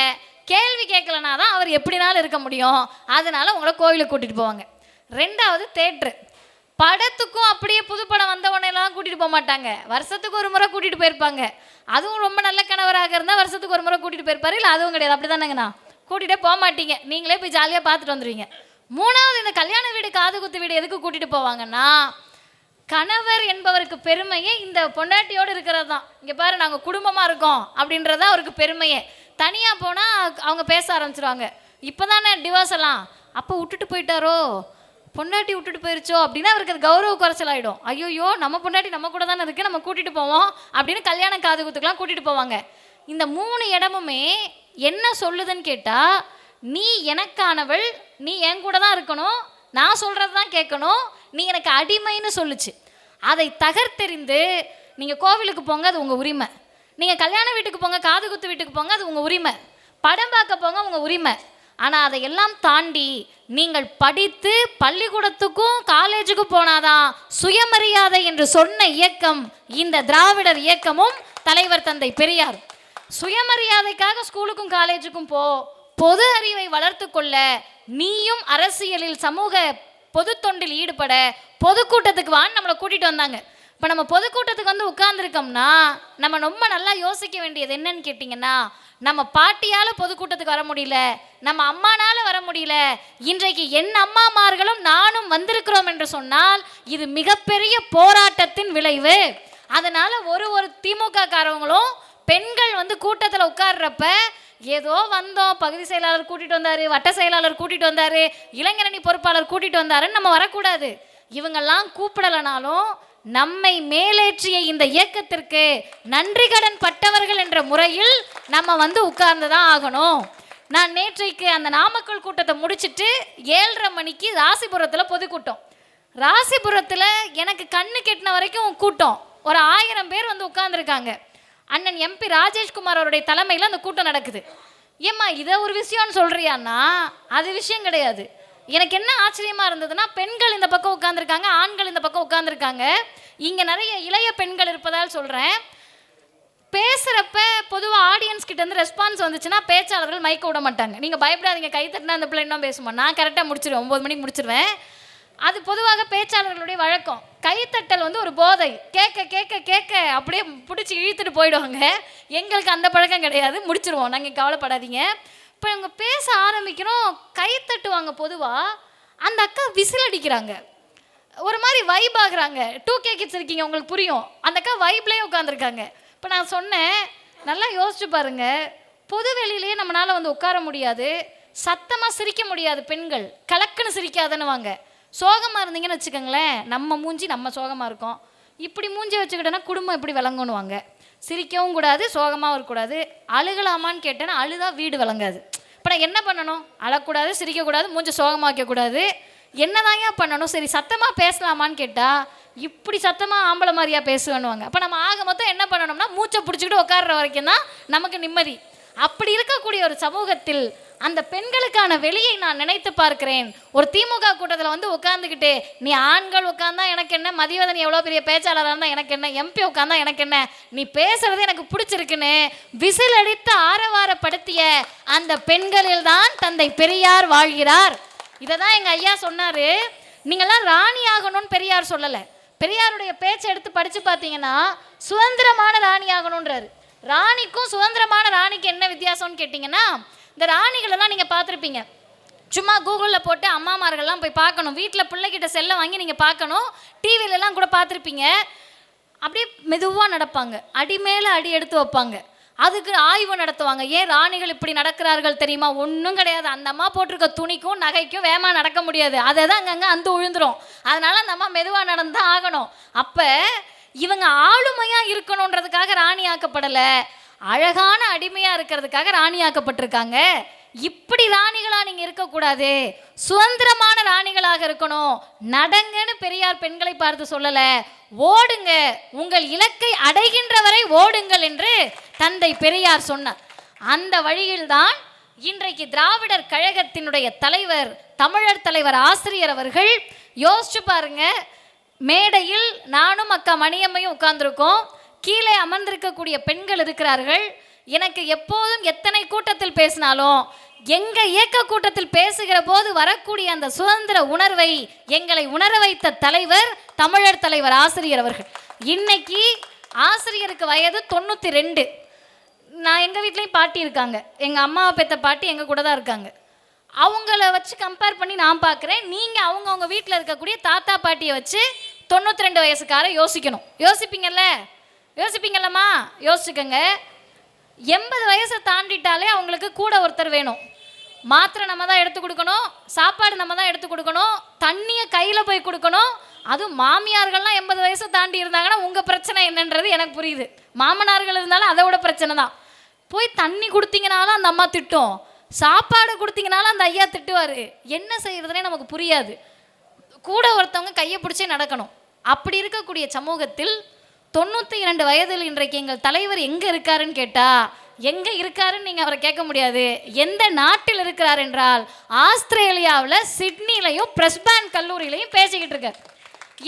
கேள்வி கேட்கலனா தான் அவர் எப்படினாலும் இருக்க முடியும், அதனால் உங்களை கோவிலுக்கு கூட்டிகிட்டு போவாங்க. 2வது தேட்ரு. படத்துக்கும் அப்படியே புதுப்படம் வந்தவனையெல்லாம் கூட்டிகிட்டு போக மாட்டாங்க, வருஷத்துக்கு ஒரு முறை கூட்டிகிட்டு போயிருப்பாங்க. அதுவும் ரொம்ப நல்ல கணவராக இருந்தால் வருஷத்துக்கு ஒரு முறை கூட்டிகிட்டு போயிருப்பாரு, இல்லை அதுவும் கிடையாது, அப்படி தானேங்கண்ணா, கூட்டிகிட்டே போக மாட்டீங்க, நீங்களே போய் ஜாலியாக பார்த்துட்டு வந்துடுவீங்க. 3வது, இந்த கல்யாண வீடு காது குத்து வீடு எதுக்கு கூட்டிகிட்டு போவாங்கன்னா, கணவர் என்பவருக்கு பெருமையே இந்த பொண்டாட்டியோடு இருக்கிறது தான். இங்கே பாரு நாங்கள் குடும்பமாக இருக்கோம் அப்படின்றதான் அவருக்கு பெருமையே. தனியாக போனால் அவங்க பேச ஆரம்பிச்சிருவாங்க, இப்போ தானே டிவோர்ஸ் எல்லாம், அப்போ விட்டுட்டு போயிட்டாரோ, பொண்டாட்டி விட்டுட்டு போயிருச்சோ அப்படின்னா அவருக்கு அது கௌரவ குறைச்சல் ஆகிடும். ஐயோயோ நம்ம பொண்டாட்டி நம்ம கூட தானே இருக்குது, நம்ம கூட்டிகிட்டு போவோம் அப்படின்னு கல்யாண காது குத்துக்கெலாம் கூட்டிகிட்டு போவாங்க. இந்த 3 இடமுமே என்ன சொல்லுதுன்னு கேட்டால், நீ எனக்கானவள், நீ என் கூட தான் இருக்கணும், நான் சொல்கிறது தான் கேட்கணும், நீ எனக்கு அடிமைன்னு சொல்லுச்சு. அதை தகர்த்தெறிந்து நீங்கள் கோவிலுக்கு போங்க, அது உங்கள் உரிமை. நீங்கள் கல்யாண வீட்டுக்கு போங்க, காது குத்து வீட்டுக்கு போங்க, அது உங்கள் உரிமை. படம் பார்க்க போங்க, உங்கள் உரிமை. ஆனால் அதையெல்லாம் தாண்டி நீங்கள் படித்து பள்ளிக்கூடத்துக்கும் காலேஜுக்கும் போனாதான் சுயமரியாதை என்று சொன்ன இயக்கம் இந்த திராவிடர் இயக்கமும் தலைவர் தந்தை பெரியார். சுயமரியாதைக்காக ஸ்கூலுக்கும் காலேஜுக்கும் போ, பொது அறிவை வளர்த்து கொள்ள, நீயும் அரசியலில் சமூக பொது தொண்டில் ஈடுபட பொதுக்கூட்டத்துக்கு வான்னு நம்மளை கூட்டிகிட்டு வந்தாங்க. இப்போ நம்ம பொதுக்கூட்டத்துக்கு வந்து உட்கார்ந்துருக்கோம்னா நம்ம ரொம்ப நல்லா யோசிக்க வேண்டியது என்னன்னு கேட்டிங்கன்னா, நம்ம பாட்டியால் பொதுக்கூட்டத்துக்கு வர முடியல, நம்ம அம்மானால வர முடியல, இன்றைக்கு என் அம்மாமார்களும் நானும் வந்திருக்கிறோம் என்று சொன்னால் இது மிகப்பெரிய போராட்டத்தின் விளைவு. அதனால் ஒரு திமுக காரவங்களும் பெண்கள் வந்து கூட்டத்தில் உட்கார்றப்ப ஏதோ வந்தோம், பகுதி செயலாளர் கூட்டிகிட்டு வந்தார், வட்ட செயலாளர் கூட்டிகிட்டு வந்தார், இளைஞரணி பொறுப்பாளர் கூட்டிகிட்டு வந்தாருன்னு நம்ம வரக்கூடாது. இவங்கெல்லாம் கூப்பிடலைனாலும் நம்மை மேலேற்றிய இந்த இயக்கத்திற்கு நன்றி கடன் பட்டவர்கள் என்ற முறையில் நம்ம வந்து உட்கார்ந்து தான் ஆகணும். நான் நேற்றைக்கு அந்த நாமக்கல் கூட்டத்தை முடிச்சுட்டு 7:30 மணிக்கு ராசிபுரத்தில் பொதுக்கூட்டம். ராசிபுரத்தில் எனக்கு கண்ணு கெட்டின வரைக்கும் கூட்டம், ஒரு 1000 பேர் வந்து உட்கார்ந்துருக்காங்க. அண்ணன் MP ராஜேஷ்குமார் அவருடைய தலைமையில் அந்த கூட்டம் நடக்குது. ஏம்மா இதை ஒரு விஷயம்னு சொல்கிறியான்னா அது விஷயம் கிடையாது. எனக்கு என்ன ஆச்சரியமாக இருந்ததுன்னா, பெண்கள் இந்த பக்கம் உட்காந்துருக்காங்க, ஆண்கள் இந்த பக்கம் உட்காந்துருக்காங்க. இங்கே நிறைய இளைய பெண்கள் இருப்பதால் சொல்கிறேன். பேசுகிறப்ப பொதுவாக ஆடியன்ஸ் கிட்டேருந்து ரெஸ்பான்ஸ் வந்துச்சுன்னா பேச்சாளர்கள் மைக்க விட மாட்டாங்க. நீங்கள் பயப்படாதீங்க, கை தட்டினா அந்த பிள்ளை இன்னும் பேசுமா, நான் கரெக்டாக முடிச்சிடுவேன், 9 மணிக்கு முடிச்சிடுவேன். அது பொதுவாக பேச்சாளர்களுடைய வழக்கம். கைத்தட்டல் வந்து ஒரு போதை, கேட்க கேட்க கேட்க அப்படியே பிடிச்சி இழுத்துட்டு போயிடுவாங்க. எங்களுக்கு அந்த பழக்கம் கிடையாது, முடிச்சிருவோம், நாங்கள் கவலைப்படாதீங்க. இப்போ இவங்க பேச ஆரம்பிக்கிறோம், கை தட்டுவாங்க. பொதுவாக அந்த அக்கா விசில் அடிக்கிறாங்க, ஒரு மாதிரி வைப் ஆகுறாங்க. 2K கிட்ஸ் இருக்கீங்க, உங்களுக்கு புரியும். அந்த அக்கா வைப்லேயே உட்காந்துருக்காங்க. இப்போ நான் சொன்னேன், நல்லா யோசிச்சு பாருங்க, பொது வெளியிலேயே நம்மளால் வந்து உட்கார முடியாது, சத்தமாக சிரிக்க முடியாது. பெண்கள் கலக்குன்னு சிரிக்காதுன்னு வாங்க. சோகமாக இருந்தீங்கன்னு வச்சுக்கோங்களேன், நம்ம மூஞ்சி நம்ம சோகமாக இருக்கோம், இப்படி மூஞ்சி வச்சுக்கிட்டோன்னா குடும்பம் எப்படி விளங்கணுவாங்க. சிரிக்கவும் கூடாது, சோகமாகவும் இருக்கக்கூடாது. அழுகலாமான்னு கேட்டேன்னா அழுதா வீடு விளங்காது. இப்போ நான் என்ன பண்ணணும்? அழக்கூடாது, சிரிக்கக்கூடாது, மூஞ்சி சோகமாக வைக்கக்கூடாது. என்னதாங்க பண்ணணும்? சரி சத்தமாக பேசலாமான்னு கேட்டால் இப்படி சத்தமாக ஆம்பளை மாதிரியா பேசுவேன்னுவாங்க. அப்போ நம்ம ஆக மொத்தம் என்ன பண்ணணும்னா மூச்சை பிடிச்சிக்கிட்டு உட்கார்ற வரைக்கும் தான் நமக்கு நிம்மதி. அப்படி இருக்கக்கூடிய ஒரு சமூகத்தில் அந்த பெண்களுக்கான வெளியை நான் நினைத்து பார்க்கிறேன். ஒரு திமுக கூட்டத்தில் வந்து உட்காந்துக்கிட்டு, நீ ஆண்கள் உட்காந்தா எனக்கு என்ன, மதிவதன் எவ்வளோ பெரிய பேச்சாளராக இருந்தால் எனக்கு என்ன, MP உட்காந்தா எனக்கு என்ன, நீ பேசுறது எனக்கு பிடிச்சிருக்குன்னு விசில் அடித்து ஆரவாரப்படுத்திய அந்த பெண்களில் தான் தந்தை பெரியார் வாழ்கிறார். இதை தான் எங்கள் ஐயா சொன்னார். நீங்கள்லாம் ராணி ஆகணும்னு பெரியார் சொல்லலை. பெரியாருடைய பேச்சை எடுத்து படித்து பார்த்தீங்கன்னா சுதந்திரமான ராணி ஆகணுன்றாரு. ராணிக்கும் சுதந்திரமான ராணிக்கு என்ன வித்தியாசம்னு கேட்டிங்கன்னா, இந்த ராணிகளெல்லாம் நீங்கள் பார்த்துருப்பீங்க, சும்மா கூகுளில் போட்டு அம்மாமார்கள்லாம் போய் பார்க்கணும், வீட்டில் பிள்ளைகிட்ட செல்லை வாங்கி நீங்கள் பார்க்கணும், டிவிலெலாம் கூட பார்த்துருப்பீங்க. அப்படியே மெதுவாக நடப்பாங்க, அடி மேலே அடி எடுத்து வைப்பாங்க, அதுக்கு ஆய்வு நடத்துவாங்க. ஏன் ராணிகள் இப்படி நடக்கிறார்கள் தெரியுமா? ஒன்றும் கிடையாது, அந்த அம்மா போட்டிருக்க துணிக்கும் நகைக்கும் வேகமாக நடக்க முடியாது, அதை தான் அங்கங்கே அந்த விழுந்துடும், அதனால் அந்த அம்மா மெதுவாக நடந்து தான் ஆகணும். அப்போ இவங்க ஆளுமையாக இருக்கணுன்றதுக்காக ராணி ஆக்கப்படலை, அழகான அடிமையாக இருக்கிறதுக்காக ராணி ஆக்கப்பட்டிருக்காங்க. இப்படி ராணிகளாக நீங்கள் இருக்கக்கூடாது, சுதந்திரமான ராணிகளாக இருக்கணும். நடங்கன்னு பெரியார் பெண்களை பார்த்து சொல்லலை, ஓடுங்க, உங்கள் இலக்கை அடைகின்ற வரை ஓடுங்கள் என்று தந்தை பெரியார் சொன்னார். அந்த வழியில்தான் இன்றைக்கு திராவிடர் கழகத்தினுடைய தலைவர், தமிழர் தலைவர் ஆசிரியர் அவர்கள், யோசிச்சு பாருங்க, மேடையில் நானும் அக்கா மணியம்மையும் உட்கார்ந்துருக்கோம், கீழே அமர்ந்திருக்கக்கூடிய பெண்கள் இருக்கிறார்கள். எனக்கு எப்போதும் எத்தனை கூட்டத்தில் பேசினாலும் எங்கள் இயக்க கூட்டத்தில் பேசுகிற போது வரக்கூடிய அந்த சுதந்திர உணர்வை எங்களை உணர வைத்த தலைவர் தமிழர் தலைவர் ஆசிரியர் அவர்கள். இன்னைக்கு ஆசிரியருக்கு வயது 92. நான் எங்கள் வீட்லேயும் பாட்டி இருக்காங்க, எங்கள் அம்மாவை பெற்ற பாட்டி எங்கள் கூட தான் இருக்காங்க. அவங்கள வச்சு கம்பேர் பண்ணி நான் பார்க்குறேன், நீங்கள் அவங்கவுங்க வீட்டில் இருக்கக்கூடிய தாத்தா பாட்டியை வச்சு 92 வயசுக்கார யோசிக்கணும். யோசிப்பீங்கல்லம்மா, யோசிச்சுக்கோங்க. 80 வயசை தாண்டிட்டாலே அவங்களுக்கு கூட ஒருத்தர் வேணும். மாத்திரை நம்ம தான் எடுத்து கொடுக்கணும், சாப்பாடு நம்ம தான் எடுத்து கொடுக்கணும், தண்ணியை கையில் போய் கொடுக்கணும். அதுவும் மாமியார்கள்லாம் 80 வயசை தாண்டி இருந்தாங்கன்னா உங்கள் பிரச்சனை என்னன்றது எனக்கு புரியுது. மாமனார்கள் இருந்தாலும் அதை விட பிரச்சனை தான். போய் தண்ணி கொடுத்தீங்கனாலும் அந்த அம்மா திட்டும், சாப்பாடு கொடுத்தீங்கனாலும் அந்த ஐயா திட்டுவார். என்ன செய்யறதுனே நமக்கு புரியாது. கூட ஒருத்தவங்க கையை பிடிச்சே நடக்கணும். அப்படி இருக்கக்கூடிய சமூகத்தில் 92 வயதில் இன்றைக்கு எங்கள் தலைவர் எங்கே இருக்காருன்னு கேட்டால், எங்கே இருக்காருன்னு நீங்கள் அவரை கேட்க முடியாது. எந்த நாட்டில் இருக்கிறார் என்றால் ஆஸ்திரேலியாவில் சிட்னிலையும் பிரஸ்பேன் கல்லூரியிலையும் பேசிக்கிட்டு இருக்கார்.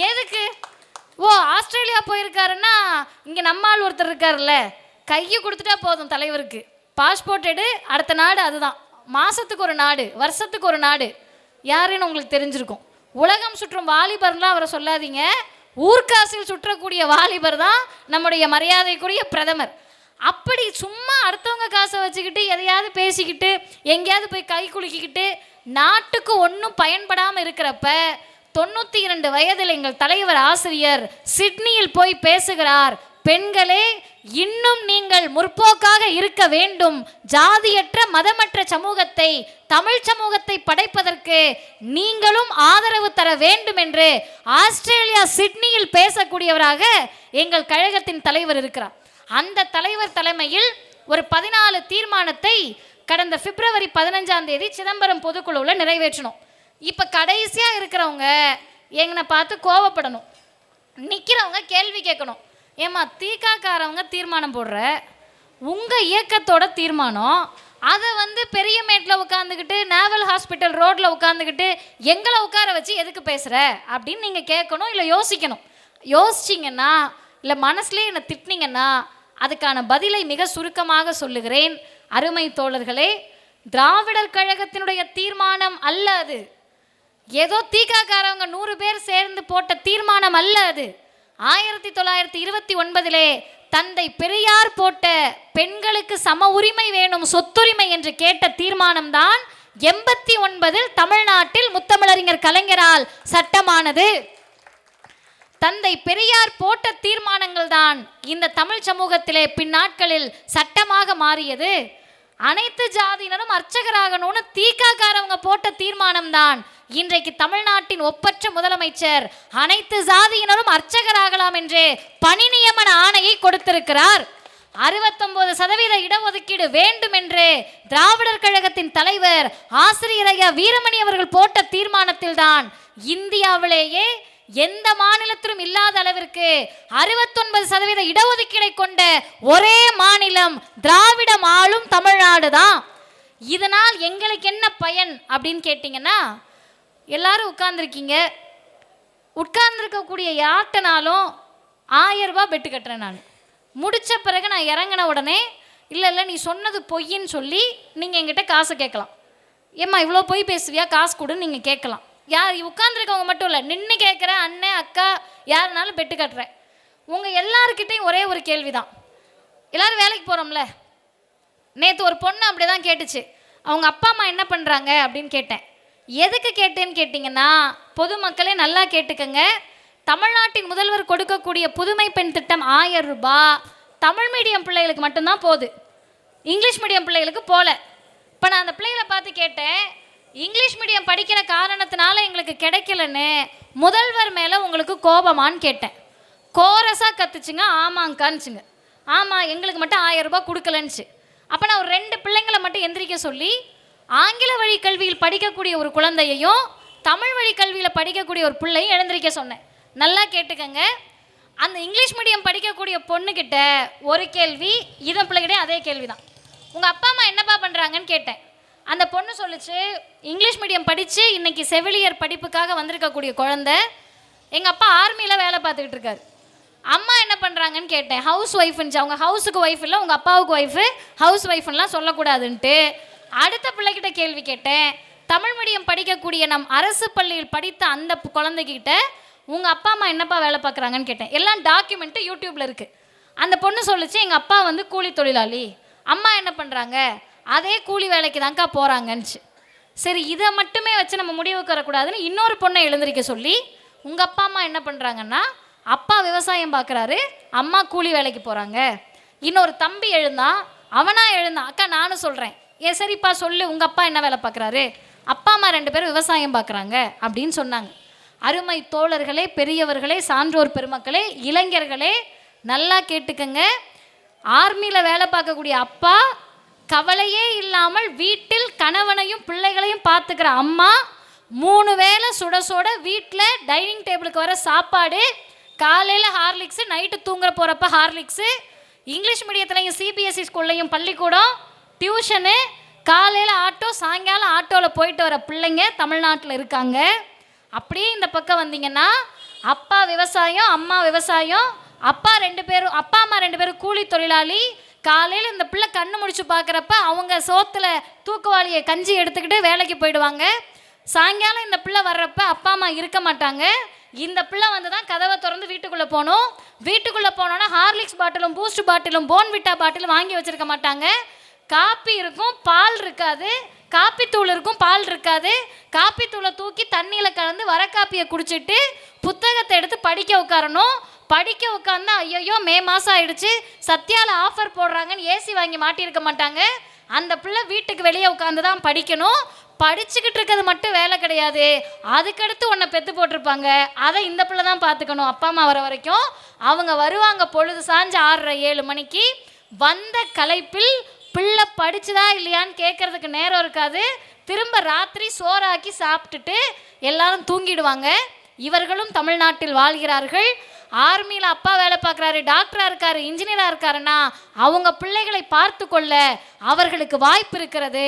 எதுக்கு? ஓ, ஆஸ்திரேலியா போயிருக்காருன்னா இங்கே நம்மால் ஒருத்தர் இருக்கார்ல, கையை கொடுத்துட்டா போதும் தலைவருக்கு. பாஸ்போர்ட் எடு, அடுத்த நாடு அதுதான். மாதத்துக்கு ஒரு நாடு, வருஷத்துக்கு ஒரு நாடு. யாருன்னு உங்களுக்கு தெரிஞ்சிருக்கும். உலகம் சுற்றும் வாலிபர்லாம் அவரை சொல்லாதீங்க, ஊர்காசில் சுற்றக்கூடிய வாலிபர் தான் நம்முடைய மரியாதைக்குரிய பிரதமர். அப்படி சும்மா அடுத்தவங்க காசை வச்சுக்கிட்டு எதையாவது பேசிக்கிட்டு எங்கேயாவது போய் கை குலுக்கிக்கிட்டு நாட்டுக்கு ஒன்றும் பயன்படாமல் இருக்கிறப்ப 92 வயதில் எங்கள் தலைவர் ஆசிரியர் சிட்னியில் போய் பேசுகிறார். பெண்களே, இன்னும் நீங்கள் முற்போக்காக இருக்க வேண்டும். ஜாதியற்ற மதமற்ற சமூகத்தை, தமிழ் சமூகத்தை படைப்பதற்கு நீங்களும் ஆதரவு தர வேண்டும் என்று ஆஸ்திரேலியா சிட்னியில் பேசக்கூடியவராக எங்கள் கழகத்தின் தலைவர் இருக்கிறார். அந்த தலைவர் தலைமையில் ஒரு 14 தீர்மானத்தை கடந்த பிப்ரவரி 15ஆம் தேதி சிதம்பரம் பொதுக்குழுவில் நிறைவேற்றணும். இப்போ கடைசியாக இருக்கிறவங்க எங்களை பார்த்து கோவப்படணும், நிற்கிறவங்க கேள்வி கேட்கணும். ஏம்மா, தீக்காக்காரவங்க தீர்மானம் போடுற, உங்கள் இயக்கத்தோட தீர்மானம், அதை பெரியமேட்டில் உட்காந்துக்கிட்டு நேவல் ஹாஸ்பிட்டல் ரோட்டில் உட்காந்துக்கிட்டு எங்களை உட்கார வச்சு எதுக்கு பேசுகிற அப்படின்னு நீங்கள் கேட்கணும், இல்லை யோசிக்கணும். யோசிச்சிங்கன்னா, இல்லை மனசுலேயே என்னை திட்டினீங்கன்னா அதுக்கான பதிலை மிக சுருக்கமாக சொல்லுகிறேன். அருமை தோழர்களே, திராவிடர் கழகத்தினுடைய தீர்மானம் அல்ல அது. ஏதோ தீக்காக்காரவங்க 100 பேர் சேர்ந்து போட்ட தீர்மானம் அல்ல அது. 1929 தந்தை பெரியார் போட்ட பெண்களுக்கு சம உரிமை வேணும், சொத்துரிமை என்று கேட்ட தீர்மானம் தான் 89 தமிழ்நாட்டில் முத்தமிழறிஞர் கலைஞரால் சட்டமானது. தந்தை பெரியார் போட்ட தீர்மானங்கள் தான் இந்த தமிழ் சமூகத்திலே பின்னாட்களில் சட்டமாக மாறியது. அனைத்து ஜாதியினரும் அர்ச்சகராகணும்னு தீக்காக்காரவங்க போட்ட தீர்மானம் தான் இன்றைக்கு தமிழ்நாட்டின் ஒப்பற்ற முதலமைச்சர் அனைத்து ஜாதியினரும் அர்ச்சகராகலாம் என்று பணி நியமன ஆணையை கொடுத்திருக்கிறார். 69% இடஒதுக்கீடு வேண்டும் என்று திராவிடர் கழகத்தின் தலைவர் ஆசிரியர் ஐயா வீரமணி அவர்கள் போட்ட தீர்மானத்தில் தான் இந்தியாவிலேயே எந்த மாநிலத்திலும் இல்லாத அளவிற்கு 69% இடஒதுக்கீடை கொண்ட ஒரே மாநிலம் திராவிடம் ஆளும் தமிழ்நாடு தான். இதனால் எங்களுக்கு என்ன பயன் அப்படின்னு கேட்டிங்கன்னா, எல்லாரும் உட்கார்ந்துருக்கீங்க, உட்கார்ந்துருக்கக்கூடிய யார்ட்டனாலும் 1000 ரூபாய் பெட்டு கட்டுறேன். நான் முடித்த பிறகு நான் இறங்கின உடனே இல்லை நீ சொன்னது பொய்ன்னு சொல்லி நீங்கள் எங்கிட்ட காசை கேட்கலாம். ஏம்மா இவ்வளோ பொய் பேசுவியா, காசு கொடுன்னு நீங்கள் கேட்கலாம். யார் உட்காந்துருக்கவங்க மட்டும் இல்லை, நின்று கேட்குற அண்ணன் அக்கா யாருனாலும் பெட்டு கட்டுறேன். உங்கள் எல்லாருக்கிட்டையும் ஒரே ஒரு கேள்வி தான். எல்லோரும் வேலைக்கு போகிறோம்ல, நேற்று ஒரு பொண்ணு அப்படி தான் கேட்டுச்சு, அவங்க அப்பா அம்மா என்ன பண்ணுறாங்க அப்படின்னு கேட்டேன். எதுக்கு கேட்டேன்னு கேட்டிங்கன்னா, பொதுமக்களே நல்லா கேட்டுக்கங்க, தமிழ்நாட்டின் முதல்வர் கொடுக்கக்கூடிய புதுமை பெண் திட்டம் 1000 ரூபாய் தமிழ் மீடியம் பிள்ளைகளுக்கு மட்டும்தான் போகுது, இங்கிலீஷ் மீடியம் பிள்ளைகளுக்கு போகல. இப்போ நான் அந்த பிள்ளைகளை பார்த்து கேட்டேன், இங்கிலீஷ் மீடியம் படிக்கிற காரணத்தினால எங்களுக்கு கிடைக்கலன்னு முதல்வர் மேலே உங்களுக்கு கோபமானு கேட்டேன். கோரஸாக கத்துச்சுங்க, ஆமாங்கான்னுச்சுங்க. ஆமாம், எங்களுக்கு மட்டும் 1000 ரூபாய் கொடுக்கலன்னுச்சு. அப்போ நான் ஒரு 2 பிள்ளைங்களை மட்டும் எந்திரிக்க சொல்லி ஆங்கில வழி கல்வியில் படிக்கக்கூடிய ஒரு குழந்தையையும் தமிழ் வழி கல்வியில் படிக்கக்கூடிய ஒரு பிள்ளையும் எழுந்திரிக்க சொன்னேன். நல்லா கேட்டுக்கங்க, அந்த இங்கிலீஷ் மீடியம் படிக்கக்கூடிய பொண்ணுக்கிட்ட ஒரு கேள்வி, இதன் பிள்ளைகிட்டே அதே கேள்வி தான். உங்கள் அப்பா அம்மா என்னப்பா பண்ணுறாங்கன்னு கேட்டேன். அந்த பொண்ணு சொல்லிச்சு, இங்கிலீஷ் மீடியம் படித்து இன்றைக்கி செவிலியர் படிப்புக்காக வந்திருக்கக்கூடிய குழந்தை, எங்கள் அப்பா ஆர்மியில் வேலை பார்த்துக்கிட்டு இருக்காரு. அம்மா என்ன பண்ணுறாங்கன்னு கேட்டேன். ஹவுஸ் ஒய்ஃப்னுச்சு. அவங்க ஹவுஸுக்கு ஒய்ஃப் இல்லை, உங்கள் அப்பாவுக்கு ஒய்ஃபு, ஹவுஸ் ஒய்ஃப்லாம் சொல்லக்கூடாதுன்ட்டு அடுத்த பிள்ளைகிட்ட கேள்வி கேட்டேன். தமிழ் மீடியம் படிக்கக்கூடிய நம் அரசு பள்ளியில் படித்த அந்த குழந்தைகிட்ட உங்கள் அப்பா அம்மா என்னப்பா வேலை பார்க்குறாங்கன்னு கேட்டேன். எல்லாம் டாக்குமெண்ட்டு யூடியூப்பில் இருக்குது. அந்த பொண்ணு சொல்லிச்சு, எங்கள் அப்பா கூலி தொழிலாளி, அம்மா என்ன பண்ணுறாங்க, அதே கூலி வேலைக்கு தான்க்கா போகிறாங்கன்னுச்சு. சரி, இதை மட்டுமே வச்சு நம்ம முடிவுக்கு வரக்கூடாதுன்னு இன்னொரு பொண்ணை எழுந்திரிக்க சொல்லி, உங்கள் அப்பா அம்மா என்ன பண்ணுறாங்கன்னா, அப்பா விவசாயம் பார்க்குறாரு, அம்மா கூலி வேலைக்கு போகிறாங்க. இன்னொரு தம்பி எழுந்தான், அவனா எழுந்தான், அக்கா நானும் சொல்கிறேன், ஏன் சரிப்பா சொல்லு, உங்கள் அப்பா என்ன வேலை பார்க்குறாரு? அப்பா அம்மா 2 பேரும் விவசாயம் பார்க்குறாங்க அப்படின்னு சொன்னாங்க. அருமை தோழர்களே, பெரியவர்களே, சான்றோர் பெருமக்களே, இளைஞர்களே, நல்லா கேட்டுக்கங்க. ஆர்மியில் வேலை பார்க்கக்கூடிய அப்பா, கவலையே இல்லாமல் வீட்டில் கணவனையும் பிள்ளைகளையும் பார்த்துக்கிற அம்மா, 3 வேளை சுட சுட வீட்டில் டைனிங் டேபிளுக்கு வர சாப்பாடு, காலையில் ஹார்லிக்ஸு, நைட்டு தூங்குற போகிறப்ப ஹார்லிக்ஸு, இங்கிலீஷ் மீடியத்துலையும் சிபிஎஸ்சி ஸ்கூல்லையும் பள்ளிக்கூடம், டியூஷனு, காலையில் ஆட்டோ, சாயங்காலம் ஆட்டோவில் போயிட்டு வர பிள்ளைங்க தமிழ்நாட்டில் இருக்காங்க. அப்படியே இந்த பக்கம் வந்தீங்கன்னா அப்பா விவசாயம், அம்மா விவசாயம், அப்பா அம்மா 2 பேரும் கூலி தொழிலாளி. காலையில் இந்த பிள்ளை கண்ணு முடிச்சு பார்க்குறப்ப அவங்க சோத்தில் தூக்குவாளியை கஞ்சி எடுத்துக்கிட்டு வேலைக்கு போயிடுவாங்க. சாயங்காலம் இந்த பிள்ளை வர்றப்ப அப்பா அம்மா இருக்க மாட்டாங்க. இந்த பிள்ளை வந்து தான் கதவை திறந்து வீட்டுக்குள்ளே போகணும். வீட்டுக்குள்ளே போனோன்னா ஹார்லிக்ஸ் பாட்டிலும், பூஸ்ட் பாட்டிலும், போன்விட்டா பாட்டிலும் வாங்கி வச்சுருக்க மாட்டாங்க. காப்பி இருக்கும், பால் இருக்காது. காப்பி தூள் இருக்கும், பால் இருக்காது. காப்பி தூளை தூக்கி தண்ணியில் கலந்து வர காப்பியை குடிச்சிட்டு புத்தகத்தை எடுத்து படிக்க உட்காரணும். படிக்க உட்காந்தா ஐயோ மே மாதம் ஆயிடுச்சு, சத்யாவில் ஆஃபர் போடுறாங்கன்னு ஏசி வாங்கி மாட்டியிருக்க மாட்டாங்க. அந்த பிள்ளை வீட்டுக்கு வெளியே உட்காந்து தான் படிக்கணும். படிச்சுக்கிட்டு இருக்கிறது மட்டும் வேலை கிடையாது, அதுக்கடுத்து உன்னை பெற்று போட்டிருப்பாங்க, அதை இந்த பிள்ளை தான் பார்த்துக்கணும். அப்பா அம்மா வர வரைக்கும் அவங்க வருவாங்க பொழுது சாஞ்சு 6:30-7 மணிக்கு. வந்த களைப்பில் பிள்ளை படிச்சுதா இல்லையான்னு கேட்கறதுக்கு நேரம் இருக்காது. திரும்ப ராத்திரி சோறாக்கி சாப்பிட்டுட்டு எல்லாரும் தூங்கிடுவாங்க. இவர்களும் தமிழ்நாட்டில் வாழ்கிறார்கள். ஆர்மியில் அப்பா வேலை பார்க்குறாரு, டாக்டராக இருக்காரு, இன்ஜினியராக இருக்காருன்னா அவங்க பிள்ளைகளை பார்த்து கொள்ள அவர்களுக்கு வாய்ப்பு இருக்கிறது.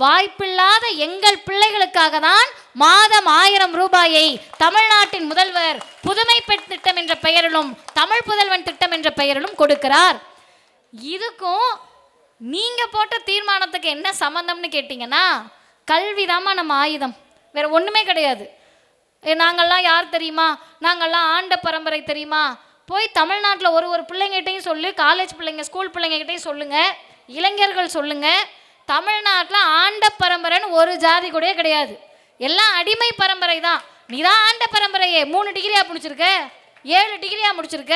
வாய்ப்பில்லாத எங்கள் பிள்ளைகளுக்காக தான் மாதம் 1000 ரூபாயை தமிழ்நாட்டின் முதல்வர் புதுமை பெண் திட்டம் என்ற பெயரிலும் தமிழ் புதல்வன் திட்டம் என்ற பெயரிலும் கொடுக்கிறார். இதுக்கும் நீங்கள் போட்ட தீர்மானத்துக்கு என்ன சம்மந்தம்னு கேட்டிங்கன்னா, கல்வி தாம்மா நம்ம ஆயுதம், வேறு ஒன்றுமே கிடையாது. நாங்கள்லாம் யார் தெரியுமா, நாங்கள்லாம் ஆண்ட பரம்பரை தெரியுமா? போய் தமிழ்நாட்டில் ஒரு பிள்ளைங்கிட்டையும் சொல்லு, காலேஜ் பிள்ளைங்க, ஸ்கூல் பிள்ளைங்ககிட்டையும் சொல்லுங்கள், இளைஞர்கள் சொல்லுங்கள். தமிழ்நாட்டில் ஆண்ட பரம்பரைன்னு ஒரு ஜாதி கூட கிடையாது, எல்லாம் அடிமை பரம்பரை தான். நீ தான் ஆண்ட பரம்பரையே 3 டிகிரியாக முடிச்சிருக்க, 7 டிகிரியாக முடிச்சிருக்க,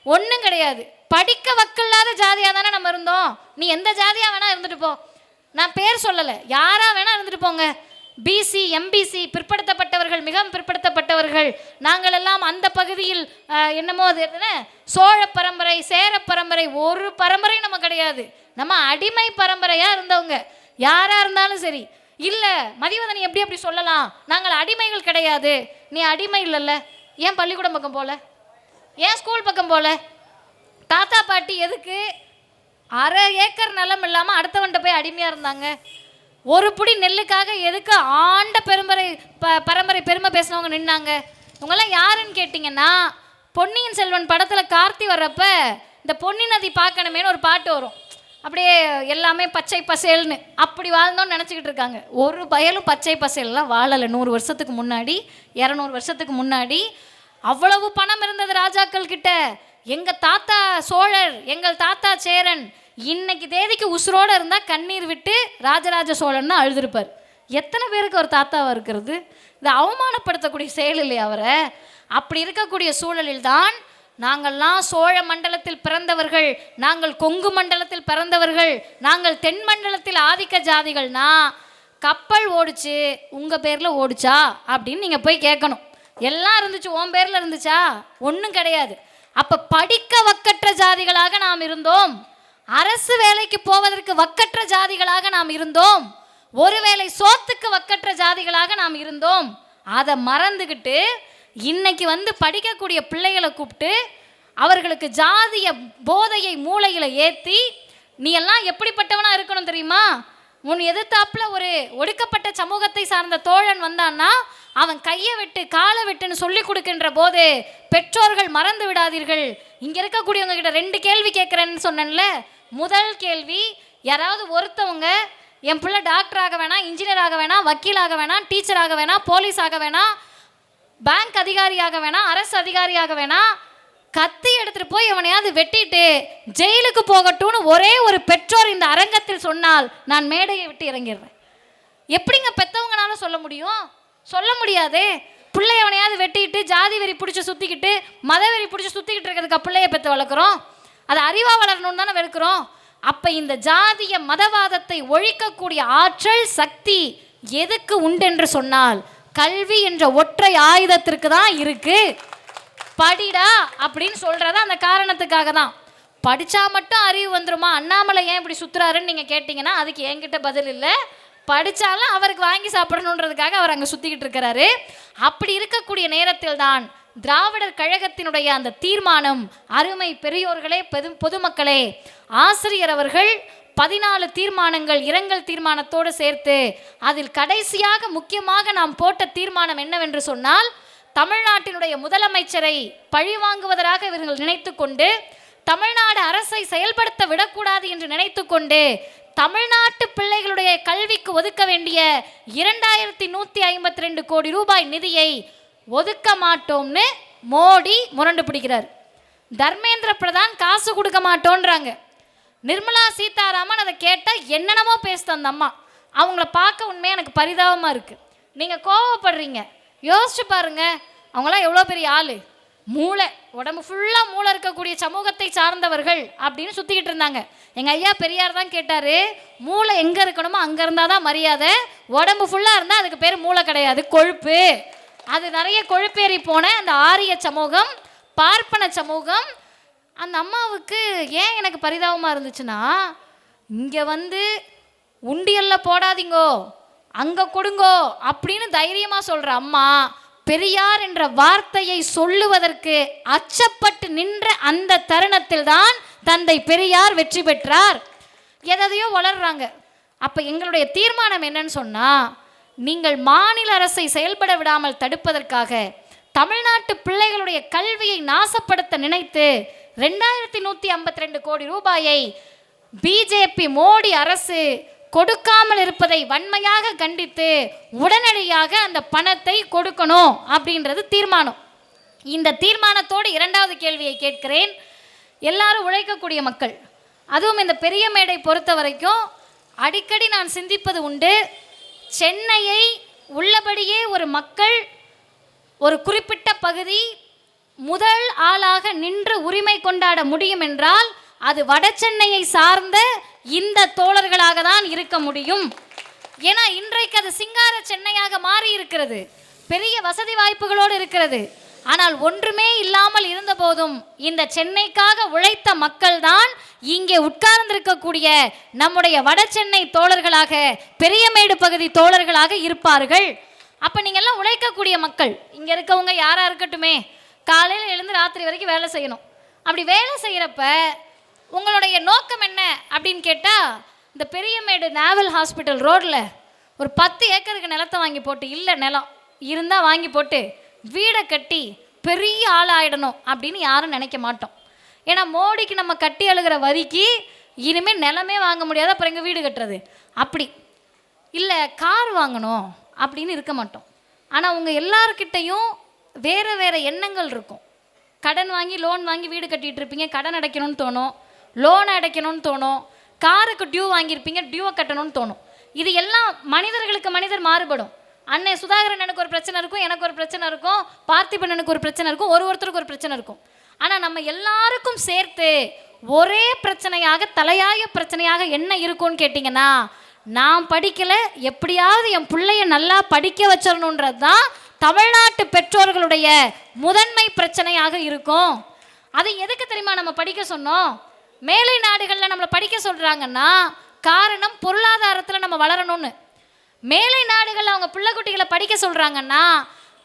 ஒன்றும் கிடையாது. படிக்க வக்கில்லாத ஜாதியாக தானே நம்ம இருந்தோம். நீ எந்த ஜாதியாக வேணால் இருந்துட்டு போ, நான் பேர் சொல்லலை, யாராக வேணால் இருந்துட்டு போங்க. பிசி, எம்பிசி, பிற்படுத்தப்பட்டவர்கள், மிகவும் பிற்படுத்தப்பட்டவர்கள், நாங்கள் எல்லாம் அந்த பகுதியில் என்னமோ அது என்ன சோழ பரம்பரை, சேர பரம்பரை, ஒரு பரம்பரை நம்ம கிடையாது. நம்ம அடிமை பரம்பரையாக இருந்தவங்க யாராக இருந்தாலும் சரி. இல்லை மதிவதனி எப்படி அப்படி சொல்லலாம், நாங்கள் அடிமைகள் கிடையாது. நீ அடிமை இல்லைல்ல, ஏன் பள்ளிக்கூடம் பக்கம் போல, ஏன் ஸ்கூல் பக்கம் போல? தாத்தா பாட்டி எதுக்கு 1/2 ஏக்கர் நிலம் இல்லாமல் அடுத்தவன்ட்ட போய் அடிமையாக இருந்தாங்க? ஒரு புடி நெல்லுக்காக எதுக்கு ஆண்ட பரம்பரை பெருமை பேசினவங்க நின்னாங்க? இவங்கெல்லாம் யாருன்னு கேட்டிங்கன்னா, பொன்னியின் செல்வன் படத்தில் கார்த்தி வர்றப்ப இந்த பொன்னி நதி பார்க்கணுமேனு ஒரு பாட்டு வரும். அப்படியே எல்லாமே பச்சை பசேல்னு அப்படி வாழ்ந்தோன்னு நினச்சிக்கிட்டு இருக்காங்க. ஒரு பயலும் பச்சை பசேல்லாம் வாழலை. 100 வருஷத்துக்கு முன்னாடி, 200 வருஷத்துக்கு முன்னாடி அவ்வளவு பணம் இருந்தது ராஜாக்கள் கிட்ட. எங்கள் தாத்தா சோழர், எங்கள் தாத்தா சேரன் இன்னைக்கு தேதிக்கு உசுரோடு இருந்தால் கண்ணீர் விட்டு ராஜராஜ சோழன் தான் அழுதுருப்பார். எத்தனை பேருக்கு ஒரு தாத்தாவாக இருக்கிறது? இது அவமானப்படுத்தக்கூடிய செயல் இல்லையா அவரை? அப்படி இருக்கக்கூடிய சூழலில் தான் நாங்கள்லாம் சோழ மண்டலத்தில் பிறந்தவர்கள், நாங்கள் கொங்கு மண்டலத்தில் பிறந்தவர்கள், நாங்கள் தென் மண்டலத்தில் ஆதிக்க ஜாதிகள்னா கப்பல் ஓடிச்சு உங்கள் பேரில் ஓடிச்சா அப்படின்னு நீங்கள் போய் கேட்கணும். எல்லாம் இருந்துச்சு உன் பேரில் இருந்துச்சா? ஒன்றும் கிடையாது. அப்போ படிக்க வக்கற்ற ஜாதிகளாக நாம் இருந்தோம், அரசு வேலைக்கு போவதற்கு வக்கற்ற ஜாதிகளாக நாம் இருந்தோம், ஒருவேளை சோத்துக்கு வக்கற்ற ஜாதிகளாக நாம் இருந்தோம். அதை மறந்துக்கிட்டு இன்னைக்கு வந்து படிக்கக்கூடிய பிள்ளைகளை கூப்பிட்டு அவர்களுக்கு ஜாதிய போதையை மூளையில் ஏற்றி, நீ எல்லாம் எப்படிப்பட்டவனாக இருக்கணும் தெரியுமா? உன் எதிர்த்தாப்புல ஒரு ஒடுக்கப்பட்ட சமூகத்தை சார்ந்த தோழன் வந்தான்னா அவன் கையை விட்டு காலை விட்டுன்னு சொல்லி கொடுக்கின்ற போது பெற்றோர்கள் மறந்து விடாதீர்கள். இங்கே இருக்கக்கூடியவங்க கிட்ட 2 கேள்வி கேட்குறேன்னு சொன்னேன்ல. முதல் கேள்வி, யாராவது ஒருத்தவங்க என் பிள்ளை டாக்டர் ஆக வேணாம், இன்ஜினியர் ஆக வேணாம், வக்கீலாக வேணாம், டீச்சர் ஆக வேணாம், போலீஸ் ஆக வேணாம், பேங்க் அதிகாரியாக வேணாம், அரசு அதிகாரியாக வேணாம், கத்தி எடுத்துகிட்டு போய் எவனையாவது வெட்டிட்டு ஜெயிலுக்கு போகட்டும்னு ஒரே ஒரு பெற்றோர் இந்த அரங்கத்தில் சொன்னால் நான் மேடையை விட்டு இறங்கிடுறேன். எப்படிங்க பெற்றவங்கனால சொல்ல முடியும்? சொல்ல முடியாதே. பிள்ளை எவனையாவது வெட்டிட்டு ஜாதி வெறி பிடிச்சி சுற்றிக்கிட்டு மத வெறி பிடிச்சி சுற்றிக்கிட்டு இருக்கிறதுக்கு பிள்ளையை பெற்று வளர்க்குறோம். அது அறிவாக வளரணும்னு தானே வெறுக்கிறோம். அப்ப இந்த ஜாதிய மதவாதத்தை ஒழிக்கக்கூடிய ஆற்றல் சக்தி எதுக்கு உண்டென்று சொன்னால் கல்வி என்ற ஒற்றை ஆயுதத்திற்கு தான் இருக்கு. படிடா அப்படின்னு சொல்றத அந்த காரணத்துக்காக தான். படிச்சா மட்டும் அறிவு வந்துருமா? அண்ணாமலை ஏன் இப்படி சுத்துறாருன்னு நீங்க கேட்டீங்கன்னா அதுக்கு என்கிட்ட பதில் இல்லை. படித்தாலும் அவருக்கு வாங்கி சாப்பிடணுன்றதுக்காக அவர் அங்கே சுற்றிக்கிட்டு இருக்கிறாரு. அப்படி இருக்கக்கூடிய நேரத்தில் தான் திராவிடர் கழகத்தினுடைய அந்த தீர்மானம், அருமை பெரியோர்களே, பொதுமக்களே, ஆசிரியர் அவர்கள் 14 தீர்மானங்கள் இரங்கல் தீர்மானத்தோடு சேர்த்து அதில் கடைசியாக முக்கியமாக நாம் போட்ட தீர்மானம் என்னவென்று சொன்னால், தமிழ்நாட்டினுடைய முதலமைச்சரை பழிவாங்குவதாக இவர்கள் நினைத்து கொண்டு தமிழ்நாடு அரசை செயல்படுத்த விடக்கூடாது என்று நினைத்து கொண்டு தமிழ்நாட்டு பிள்ளைகளுடைய கல்விக்கு ஒதுக்க வேண்டிய 2152 கோடி ரூபாய் நிதியை ஒதுக்க மாட்டோம்னு மோடி முரண்டு பிடிக்கிறார். தர்மேந்திர பிரதான் காசு கொடுக்க மாட்டோன்றாங்க. நிர்மலா சீதாராமன் அதை கேட்டால் என்னென்னமோ பேசுது அந்த அம்மா. அவங்கள பார்க்க உண்மையாக எனக்கு பரிதாபமாக இருக்குது. நீங்கள் கோவப்படுறீங்க, யோசிச்சு பாருங்க, அவங்களாம் எவ்வளோ பெரிய ஆள். மூளை, உடம்பு ஃபுல்லாக மூளை இருக்கக்கூடிய சமூகத்தை சார்ந்தவர்கள் அப்படின்னு சுற்றிக்கிட்டு இருந்தாங்க. எங்கள் ஐயா பெரியார் தான் கேட்டார், மூளை எங்கே இருக்கணுமோ அங்கே இருந்தால் தான் மரியாதை, உடம்பு ஃபுல்லாக இருந்தால் அதுக்கு பேர் மூளை கிடையாது, கொழுப்பு. அது நிறைய கொழுப்பேறி போன அந்த ஆரிய சமூகம், பார்ப்பன சமூகம். அந்த அம்மாவுக்கு ஏன் எனக்கு பரிதாபமாக இருந்துச்சுன்னா, இங்கே வந்து உண்டியலில் போடாதீங்கோ அங்கே கொடுங்கோ அப்படின்னு தைரியமாக சொல்கிற அம்மா பெரியார் என்ற வார்த்தையை சொல்லுவதற்கு அச்சப்பட்டு நின்ற அந்த தருணத்தில் தான் தந்தை பெரியார் வெற்றி பெற்றார். எதையோ வளர்றாங்க. அப்போ எங்களுடைய தீர்மானம் என்னன்னு சொன்னால், நீங்கள் மாநில அரசை செயல்பட விடாமல் தடுப்பதற்காக தமிழ்நாட்டு பிள்ளைகளுடைய கல்வியை நாசப்படுத்த நினைத்து 2152 கோடி ரூபாயை பிஜேபி மோடி அரசு கொடுக்காமல் இருப்பதை வன்மையாக கண்டித்து உடனடியாக அந்த பணத்தை கொடுக்கணும் அப்படின்றது தீர்மானம். இந்த தீர்மானத்தோடு இரண்டாவது கேள்வியை கேட்கிறேன். எல்லாரும் உழைக்கக்கூடிய மக்கள், அதுவும் இந்த பெரிய மேடை பொறுத்த வரைக்கும் அடிக்கடி நான் சிந்திப்பது உண்டு. சென்னையை உள்ளபடியே ஒரு மக்கள், ஒரு குறிப்பிட்ட பகுதி முதல் ஆளாக நின்று உரிமை கொண்டாட முடியும் என்றால் அது வட சென்னையை சார்ந்த இந்த தோழர்களாக தான் இருக்க முடியும். ஏன்னா இன்றைக்கு அது சிங்கார சென்னையாக மாறி இருக்கிறது, பெரிய வசதி வாய்ப்புகளோடு இருக்கிறது. ஆனால் ஒன்றுமே இல்லாமல் இருந்த போதும் இந்த சென்னைக்காக உழைத்த மக்கள் தான் இங்கே உட்கார்ந்திருக்கக்கூடிய நம்முடைய வட சென்னை தோழர்களாக, பெரியமேடு பகுதி தோழர்களாக இருப்பார்கள். அப்போ நீங்கள் எல்லாம் உழைக்கக்கூடிய மக்கள், இங்கே இருக்கவங்க யாராக இருக்கட்டுமே, காலையில் எழுந்து ராத்திரி வரைக்கும் வேலை செய்யணும். அப்படி வேலை செய்கிறப்ப உங்களுடைய நோக்கம் என்ன அப்படின்னு கேட்டால், இந்த பெரியமேடு நேவல் ஹாஸ்பிட்டல் ரோடில் ஒரு 10 ஏக்கருக்கு நிலத்தை வாங்கி போட்டு, இல்லை நிலம் இருந்தால் வாங்கி போட்டு வீடை கட்டி பெரிய ஆளாயிடணும் அப்படின்னு யாரும் நினைக்க மாட்டோம். ஏன்னா மோடிக்கு நம்ம கட்டி அழுகிற வரிக்கு இனிமேல் நிலமே வாங்க முடியாது, அப்புறம் எங்கள் வீடு கட்டுறது. அப்படி இல்லை கார் வாங்கணும் அப்படின்னு இருக்க மாட்டோம். ஆனால் உங்கள் எல்லார்கிட்டையும் வேறு வேறு எண்ணங்கள் இருக்கும். கடன் வாங்கி லோன் வாங்கி வீடு கட்டிகிட்டு இருப்பீங்க, கடன் அடைக்கணும்னு தோணும், லோன் அடைக்கணும்னு தோணும், காருக்கு டியூ வாங்கியிருப்பீங்க, டியூவை கட்டணும்னு தோணும். இது எல்லாம் மனிதர்களுக்கு மனிதர் மாறுபடும். அன்னை சுதாகரன் எனக்கு ஒரு பிரச்சனை இருக்கும், எனக்கு ஒரு பிரச்சனை இருக்கும், பார்த்திபனுக்கு ஒரு பிரச்சனை இருக்கும், ஒருத்தருக்கு ஒரு பிரச்சனை இருக்கும். ஆனால் நம்ம எல்லாருக்கும் சேர்த்து ஒரே பிரச்சனையாக, தலையாய பிரச்சனையாக என்ன இருக்கும்னு கேட்டிங்கன்னா, நான் படிக்கலை, எப்படியாவது என் பிள்ளைய நல்லா படிக்க வச்சிடணுன்றது தான் தமிழ்நாட்டு பெற்றோர்களுடைய முதன்மை பிரச்சனையாக இருக்கும். அது எதுக்கு தெரியுமா நம்ம படிக்க சொன்னோம்? மேலை நாடுகளில் நம்மளை படிக்க சொல்கிறாங்கன்னா காரணம் பொருளாதாரத்தில் நம்ம வளரணும்னு. மேலை நாடுகளில் அவங்க பிள்ளை குட்டிகளை படிக்க சொல்கிறாங்கன்னா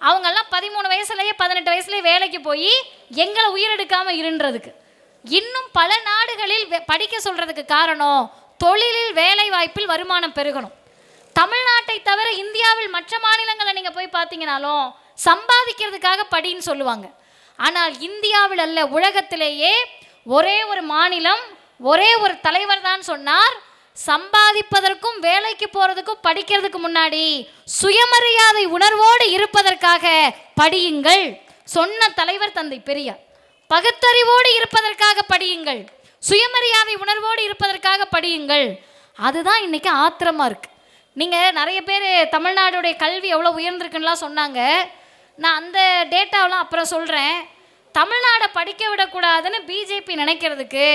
அவங்கெல்லாம் 13 வயசுலேயே 18 வயசுலேயே வேலைக்கு போய் எங்களை உயிரெடுக்காமல் இருன்றதுக்கு. இன்னும் பல நாடுகளில் படிக்க சொல்கிறதுக்கு காரணம் தொழிலில், வேலை வாய்ப்பில் வருமானம் பெருகணும். தமிழ்நாட்டை தவிர இந்தியாவில் மற்ற மாநிலங்களை நீங்கள் போய் பார்த்தீங்கன்னாலும் சம்பாதிக்கிறதுக்காக படின்னு சொல்லுவாங்க. ஆனால் இந்தியாவில் அல்ல, உலகத்திலேயே ஒரே ஒரு மாநிலம், ஒரே ஒரு தலைவர் தான் சொன்னார், சம்பாதிப்பதற்கும் வேலைக்கு போகிறதுக்கும் படிக்கிறதுக்கு முன்னாடி சுயமரியாதை உணர்வோடு இருப்பதற்காக படியுங்கள். சொன்ன தலைவர் தந்தை பெரியார். பகுத்தறிவோடு இருப்பதற்காக படியுங்கள், சுயமரியாதை உணர்வோடு இருப்பதற்காக படியுங்கள். அதுதான் இன்னைக்கு ஆத்திரமா இருக்கு. நீங்கள் நிறைய பேர் தமிழ்நாடுடைய கல்வி எவ்வளோ உயர்ந்திருக்குன்னெலாம் சொன்னாங்க. நான் அந்த டேட்டாவெலாம் அப்புறம் சொல்கிறேன். தமிழ்நாடை படிக்க விடக்கூடாதுன்னு பிஜேபி நினைக்கிறதுக்கு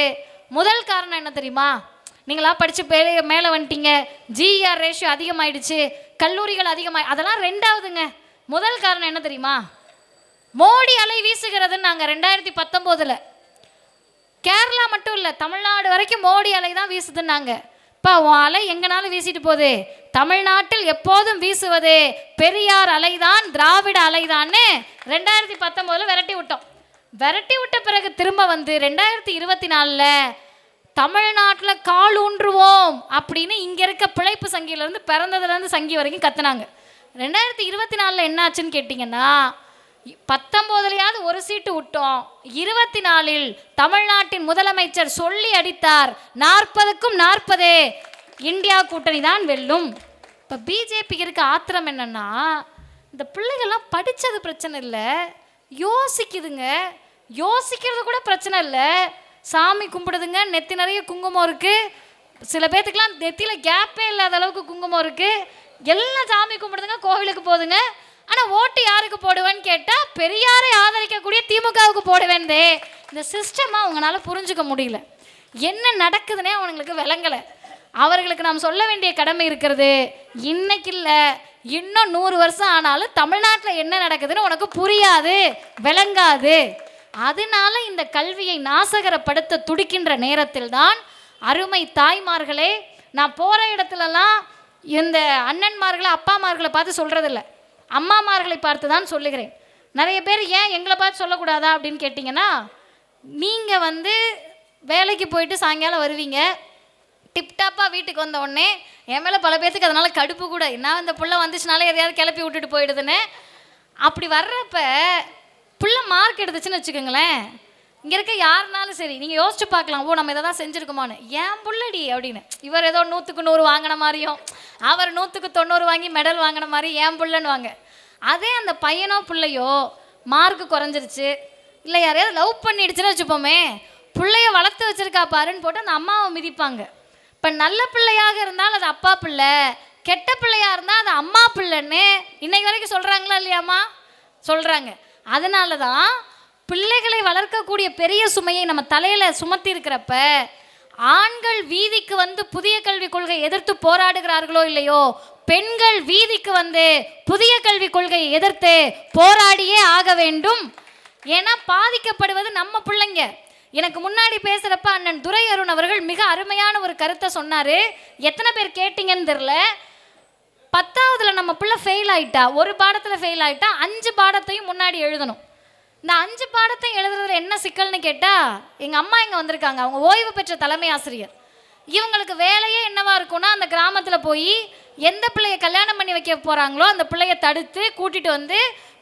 முதல் காரணம் என்ன தெரியுமா? நீங்களா படித்து மேலே வந்துட்டீங்க, ஜிஆர் ரேஷியோ அதிகமாயிடுச்சு, கல்லூரிகள் அதிகமாக, அதெல்லாம் ரெண்டாவதுங்க. முதல் காரணம் என்ன தெரியுமா? மோடி அலை வீசுகிறதுன்னு நாங்கள் 2019 கேரளா மட்டும் இல்லை, தமிழ்நாடு வரைக்கும் மோடி அலை தான் வீசுதுன்னாங்க. இப்போ உன் அலை எங்கனாலும் வீசிட்டு போகுது, தமிழ்நாட்டில் எப்போதும் வீசுவது பெரியார் அலைதான், திராவிட அலைதான்னு 2019 விரட்டி விட்டோம். விரட்டி விட்ட பிறகு திரும்ப வந்து 2024 தமிழ்நாட்டில் கால் ஊன்றுவோம் அப்படின்னு இங்கே இருக்க பிழைப்பு சங்கியிலேருந்து பிறந்ததுலேருந்து சங்கி வரைக்கும் கத்துனாங்க. 2024 என்ன ஆச்சுன்னு கேட்டிங்கன்னா, 19 ஒரு சீட்டு விட்டோம், 24 தமிழ்நாட்டின் முதலமைச்சர் சொல்லி அடித்தார், 40க்கும் 40 இந்தியா கூட்டணி தான் வெல்லும். இப்போ பிஜேபிக்கு இருக்க ஆத்திரம் என்னன்னா, இந்த பிள்ளைகள்லாம் படித்தது பிரச்சனை இல்லை, யோசிக்குதுங்க. யோசிக்கிறது கூட பிரச்சனை இல்லை, சாமி கும்பிடுதுங்க, நெத்தி நிறைய குங்குமம் இருக்குது, சில பேர்த்துக்கெலாம் நெத்தியில் கேப்பே இல்லாத அளவுக்கு குங்குமம் இருக்குது, எல்லாம் சாமி கும்பிடுதுங்க, கோவிலுக்கு போகுதுங்க. ஆனால் ஓட்டு யாருக்கு போடுவேன்னு கேட்டால் பெரியாரை ஆதரிக்கக்கூடிய திமுகவுக்கு போடுவேன்தே. இந்த சிஸ்டமாக அவங்களால புரிஞ்சுக்க முடியல, என்ன நடக்குதுன்னே அவங்களுக்கு விளங்கலை. அவர்களுக்கு நாம் சொல்ல வேண்டிய கடமை இருக்கிறது. இன்னைக்கு இல்லை, இன்னும் 100 வருஷம் ஆனாலும் தமிழ்நாட்டில் என்ன நடக்குதுன்னு உனக்கு புரியாது, விளங்காது. அதனால இந்த கல்வியை நாசகரப்படுத்த துடிக்கின்ற நேரத்தில் தான் அருமை தாய்மார்களே, நான் போகிற இடத்துலலாம் இந்த அண்ணன்மார்களை அப்பாமார்களை பார்த்து சொல்கிறதில்ல, அம்மாமார்களை பார்த்து தான் சொல்லுகிறேன். நிறைய பேர் ஏன் எங்களை பார்த்து சொல்லக்கூடாதா அப்படின்னு கேட்டிங்கன்னா, நீங்கள் வந்து வேலைக்கு போயிட்டு சாயங்காலம் வருவீங்க, டிப்டாப்பாக வீட்டுக்கு வந்த உடனே என் மேலே பல பேர்த்துக்கு அதனால் கடுப்பு கூட, நான் இந்த புள்ள வந்துச்சுனாலே எதையாவது கிளப்பி விட்டுட்டு போயிடுதுன்னு. அப்படி வர்றப்ப புள்ள மார்க் எடுத்துச்சுன்னு வச்சுக்கோங்களேன், இங்கே இருக்க யாருனாலும் சரி நீங்கள் யோசிச்சு பார்க்கலாம், ஓ நம்ம இதை தான் செஞ்சுருக்கோமான்னு. ஏன் புள்ளடி அப்படின்னு, இவர் ஏதோ 100க்கு 100 வாங்கின மாதிரியும் அவர் 100க்கு 90 வாங்கி மெடல் வாங்கின மாதிரி ஏன் புள்ளன்னு வாங்க. அதே அந்த பையனோ பிள்ளையோ மார்க்கு குறைஞ்சிருச்சு, இல்லை யாரையாவது லவ் பண்ணிடுச்சுன்னு வச்சுப்போமே, பிள்ளைய வளர்த்து வச்சுருக்கா பாருன்னு போட்டு அந்த அம்மாவை மிதிப்பாங்க. இப்போ நல்ல பிள்ளையாக இருந்தால் அது அப்பா பிள்ளை, கெட்ட பிள்ளையாக இருந்தால் அது அம்மா பிள்ளைன்னு இன்னைக்கு வரைக்கும் சொல்கிறாங்களா இல்லையாம்மா? சொல்கிறாங்க. அதனால தான் பிள்ளைகளை வளர்க்கக்கூடிய பெரிய சுமையை நம்ம தலையில் சுமத்தி இருக்கிறப்ப ஆண்கள் வீதிக்கு வந்து புதிய கல்விக் கொள்கை எதிர்த்து போராடுகிறார்களோ இல்லையோ, பெண்கள் வீதிக்கு வந்து புதிய கல்விக் கொள்கையை எதிர்த்து போராடியே ஆக வேண்டும். ஏன்னா பாதிக்கப்படுவது நம்ம பிள்ளைங்க. எனக்கு முன்னாடி பேசுகிறப்ப அண்ணன் துரை அருண் அவர்கள் மிக அருமையான ஒரு கருத்தை சொன்னார். எத்தனை பேர் கேட்டிங்கன்னு தெரில. 10ஆவதுல நம்ம பிள்ளை ஃபெயில் ஆகிட்டா, ஒரு பாடத்தில் ஃபெயில் ஆகிட்டா 5 பாடத்தையும் முன்னாடி எழுதணும். இந்த 5 பாடத்தையும் எழுதுறதுல என்ன சிக்கல்னு கேட்டால், எங்கள் அம்மா இங்கே வந்திருக்காங்க, அவங்க ஓய்வு பெற்ற தலைமை ஆசிரியர். இவங்களுக்கு வேலையே என்னவா இருக்குன்னா, அந்த கிராமத்தில் போய் எந்த பிள்ளையை கல்யாணம் பண்ணி வைக்க போகிறாங்களோ அந்த பிள்ளையை தடுத்து கூட்டிகிட்டு வந்து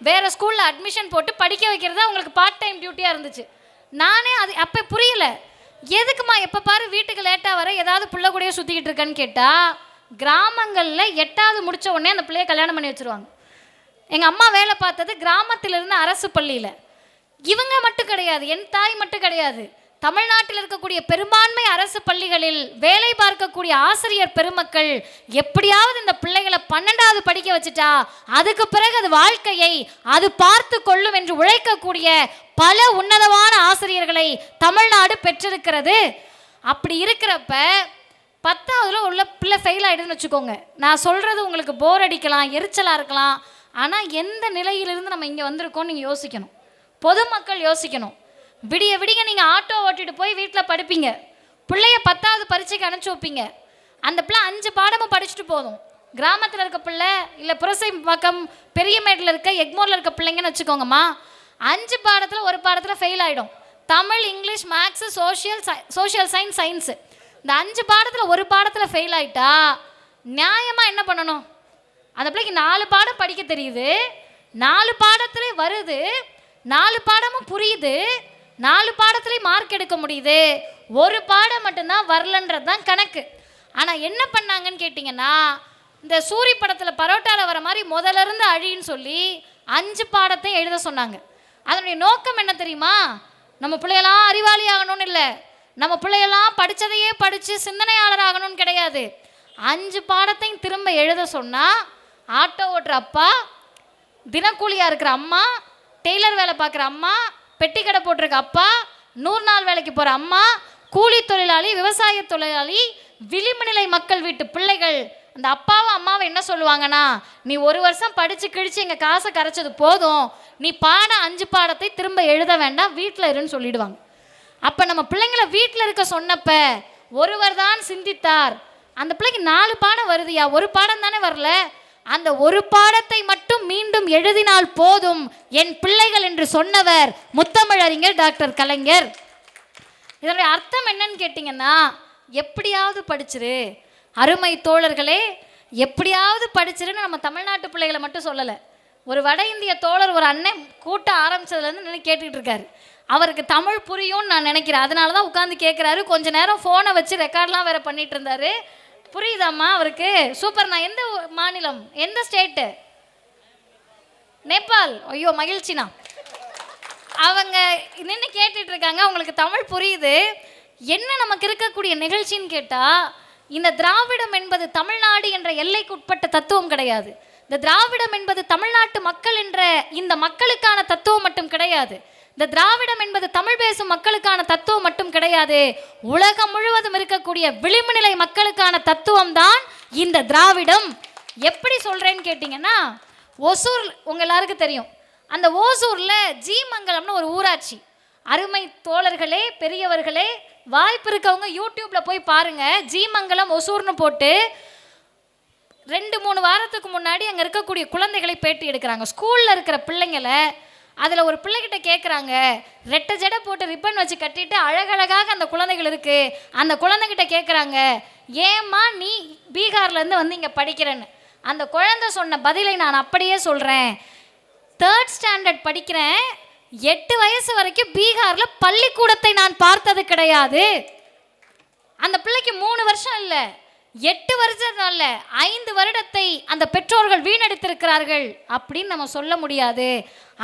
வேறு ஸ்கூலில் அட்மிஷன் போட்டு படிக்க வைக்கிறது அவங்களுக்கு பார்ட் டைம் டியூட்டியாக இருந்துச்சு. நானே அது அப்போ புரியல, எதுக்குமா எப்போ பாரு வீட்டுக்கு லேட்டாக வர ஏதாவது பிள்ளை கூடயே சுற்றிக்கிட்டு இருக்கேன்னு கேட்டால், கிராமங்களில் 8ஆவது முடித்த உடனே அந்த பிள்ளையை கல்யாணம் பண்ணி வச்சுருவாங்க. எங்கள் அம்மா வேலை பார்த்தது கிராமத்தில் இருந்து அரசு பள்ளியில். இவங்க மட்டும் கிடையாது, என் தாய் மட்டும் கிடையாது, தமிழ்நாட்டில் இருக்கக்கூடிய பெரும்பான்மை அரசு பள்ளிகளில் வேலை பார்க்கக்கூடிய ஆசிரியர் பெருமக்கள் எப்படியாவது இந்த பிள்ளைகளை 12ஆவது படிக்க வச்சுட்டா அதுக்கு பிறகு அது வாழ்க்கையை அது பார்த்து கொள்ளும் என்று உழைக்கக்கூடிய பல உன்னதமான ஆசிரியர்களை தமிழ்நாடு பெற்றிருக்கிறது. அப்படி இருக்கிறப்ப 10ஆவதுல உள்ள பிள்ளை ஃபெயில் ஆகிடுதுன்னு வச்சுக்கோங்க, நான் சொல்கிறது உங்களுக்கு போர் அடிக்கலாம், எரிச்சலாக இருக்கலாம், ஆனால் எந்த நிலையிலிருந்து நம்ம இங்கே வந்திருக்கோம்னு நீங்கள் யோசிக்கணும், பொதுமக்கள் யோசிக்கணும். விடிய விடிய நீங்கள் ஆட்டோ ஓட்டிட்டு போய் வீட்டில் படிப்பீங்க, பிள்ளைய 10ஆவது பரீட்சைக்கு அனுப்பிச்சி வைப்பீங்க, அந்த பிள்ளை 5 பாடமும் படிச்சுட்டு போதும். கிராமத்தில் இருக்க பிள்ளை இல்லை புரசை பக்கம் பெரியமேட்டில் இருக்க எக்மோரில் இருக்க பிள்ளைங்கன்னு வச்சுக்கோங்கம்மா, 5 பாடத்தில் ஒரு பாடத்தில் ஃபெயில் ஆகிடும். Tamil, English, maths, social science, science, இந்த 5 பாடத்தில் ஒரு பாடத்தில் ஃபெயில் ஆகிட்டா நியாயமாக என்ன பண்ணணும்? அந்த பிள்ளைக்கு 4 பாடம் படிக்க தெரியுது, 4 பாடத்திலே வருது, 4 பாடமும் புரியுது, 4 பாடத்துலேயும் மார்க் எடுக்க முடியுது, ஒரு பாடம் மட்டும்தான் வரலன்றது தான் கணக்கு. ஆனால் என்ன பண்ணாங்கன்னு கேட்டிங்கன்னா, இந்த சூரி படத்தில் பரோட்டாவில் வர மாதிரி முதல்ல இருந்து அழின்னு சொல்லி 5 பாடத்தையும் எழுத சொன்னாங்க. அதனுடைய நோக்கம் என்ன தெரியுமா? நம்ம பிள்ளையெல்லாம் அறிவாளி ஆகணும்னு இல்லை, நம்ம பிள்ளையெல்லாம் படித்ததையே படித்து சிந்தனையாளர் ஆகணும்னு கிடையாது. 5 பாடத்தையும் திரும்ப எழுத சொன்னால் ஆட்டோ ஓட்டுற அப்பா, தினக்கூலியாக இருக்கிற அம்மா, டெய்லர் வேலை பார்க்குற அம்மா, பெட்டி கடை போட்டிருக்க அப்பா, 100 நாள் வேலைக்கு போகிற அம்மா, கூலி தொழிலாளி, விவசாய தொழிலாளி, விளிம்பு நிலை மக்கள் வீட்டு பிள்ளைகள் அந்த அப்பாவும் அம்மாவும் என்ன சொல்லுவாங்கன்னா, நீ 1 வருஷம் படித்து கிழிச்சு எங்கள் காசை கரைச்சது போதும், நீ பாட 5 பாடத்தை திரும்ப எழுத வேண்டாம், வீட்டில் இருன்னு சொல்லிடுவாங்க. அப்போ நம்ம பிள்ளைங்களை வீட்டில் இருக்க சொன்னப்ப ஒருவர் தான் சிந்தித்தார், அந்த பிள்ளைக்கு 4 பாடம் வருதுயா, 1 பாடம் தானே வரல, அந்த 1 பாடத்தை மட்டும் மீண்டும் எழுதினால் போதும் என் பிள்ளைகள் என்று சொன்னவர் முத்தமிழறிஞர் டாக்டர் கலைஞர். இதனுடைய அர்த்தம் என்னன்னு கேட்டிங்கன்னா, எப்படியாவது படிச்சிரு அருமை தோழர்களே, எப்படியாவது படிச்சிருன்னு நம்ம தமிழ்நாட்டு பிள்ளைகளை மட்டும் சொல்லலை. ஒரு வட இந்திய தோழர் ஒரு அண்ணன் கூட்ட ஆரம்பிச்சதுலேருந்து நின்று கேட்டுக்கிட்டு இருக்காரு. அவருக்கு தமிழ் புரியும்னு நான் நினைக்கிறேன், அதனால தான் உட்காந்து கேட்குறாரு. கொஞ்ச நேரம் ஃபோனை வச்சு ரெக்கார்ட்லாம் வேறு பண்ணிட்டு இருந்தார். புரியுதாம்மா அவருக்கு? சூப்பர். நான் எந்த மாநிலம், எந்த ஸ்டேட்டு? நேபாள். ஐயோ மகிழ்ச்சிண்ணா. அவங்க நின்று கேட்டுட்டு இருக்காங்க, அவங்களுக்கு தமிழ் புரியுது. என்ன நமக்கு இருக்கக்கூடிய நிகழ்ச்சின்னு கேட்டால், இந்த திராவிடம் என்பது தமிழ்நாடு என்ற எல்லைக்கு உட்பட்ட தத்துவம் கிடையாது. இந்த திராவிடம் என்பது தமிழ்நாட்டு மக்கள் என்ற இந்த மக்களுக்கான தத்துவம் மட்டும் கிடையாது. இந்த திராவிடம் என்பது தமிழ் பேசும் மக்களுக்கான தத்துவம் மட்டும் கிடையாது. உலகம் முழுவதும் இருக்கக்கூடிய விளிம்பு நிலை மக்களுக்கான தத்துவம் தான் இந்த திராவிடம். எப்படி சொல்றேன்னு கேட்டிங்கன்னா, ஒசூர் உங்க எல்லாருக்கும் தெரியும். அந்த ஓசூரில் ஜீமங்கலம்னு ஒரு ஊராட்சி. அருமை தோழர்களே, பெரியவர்களே, வாய்ப்பு இருக்கவங்க யூடியூப்பில் போய் பாருங்கள். ஜீமங்கலம் ஒசூர்னு போட்டு 2-3 வாரத்துக்கு முன்னாடி அங்கே இருக்கக்கூடிய குழந்தைகளை பேட்டி எடுக்கிறாங்க. ஸ்கூலில் இருக்கிற பிள்ளைங்களை, அதில் ஒரு பிள்ளைகிட்ட கேட்குறாங்க, ரெட்டை ஜடை போட்டு ரிப்பன் வச்சு கட்டிட்டு அழகழகாக அந்த குழந்தைகள் இருக்குது. அந்த குழந்தைகிட்ட கேட்குறாங்க, ஏம்மா நீ பீகார்லேருந்து வந்து இங்கே படிக்கிறேன்னு. அந்த குழந்தை சொன்ன பதிலை நான் அப்படியே சொல்கிறேன். 3rd ஸ்டாண்டர்ட் படிக்கிறேன், 8 வயசு வரைக்கும் பீகாரில் பள்ளிக்கூடத்தை நான் பார்த்தது கிடையாது. அந்த பிள்ளைக்கு 3 வருஷம் இல்லை, 8 வருஷம் இல்லை, 5 வருடத்தை அந்த பெற்றோர்கள் வீணடித்திருக்கிறார்கள் அப்படின்னு நம்ம சொல்ல முடியாது.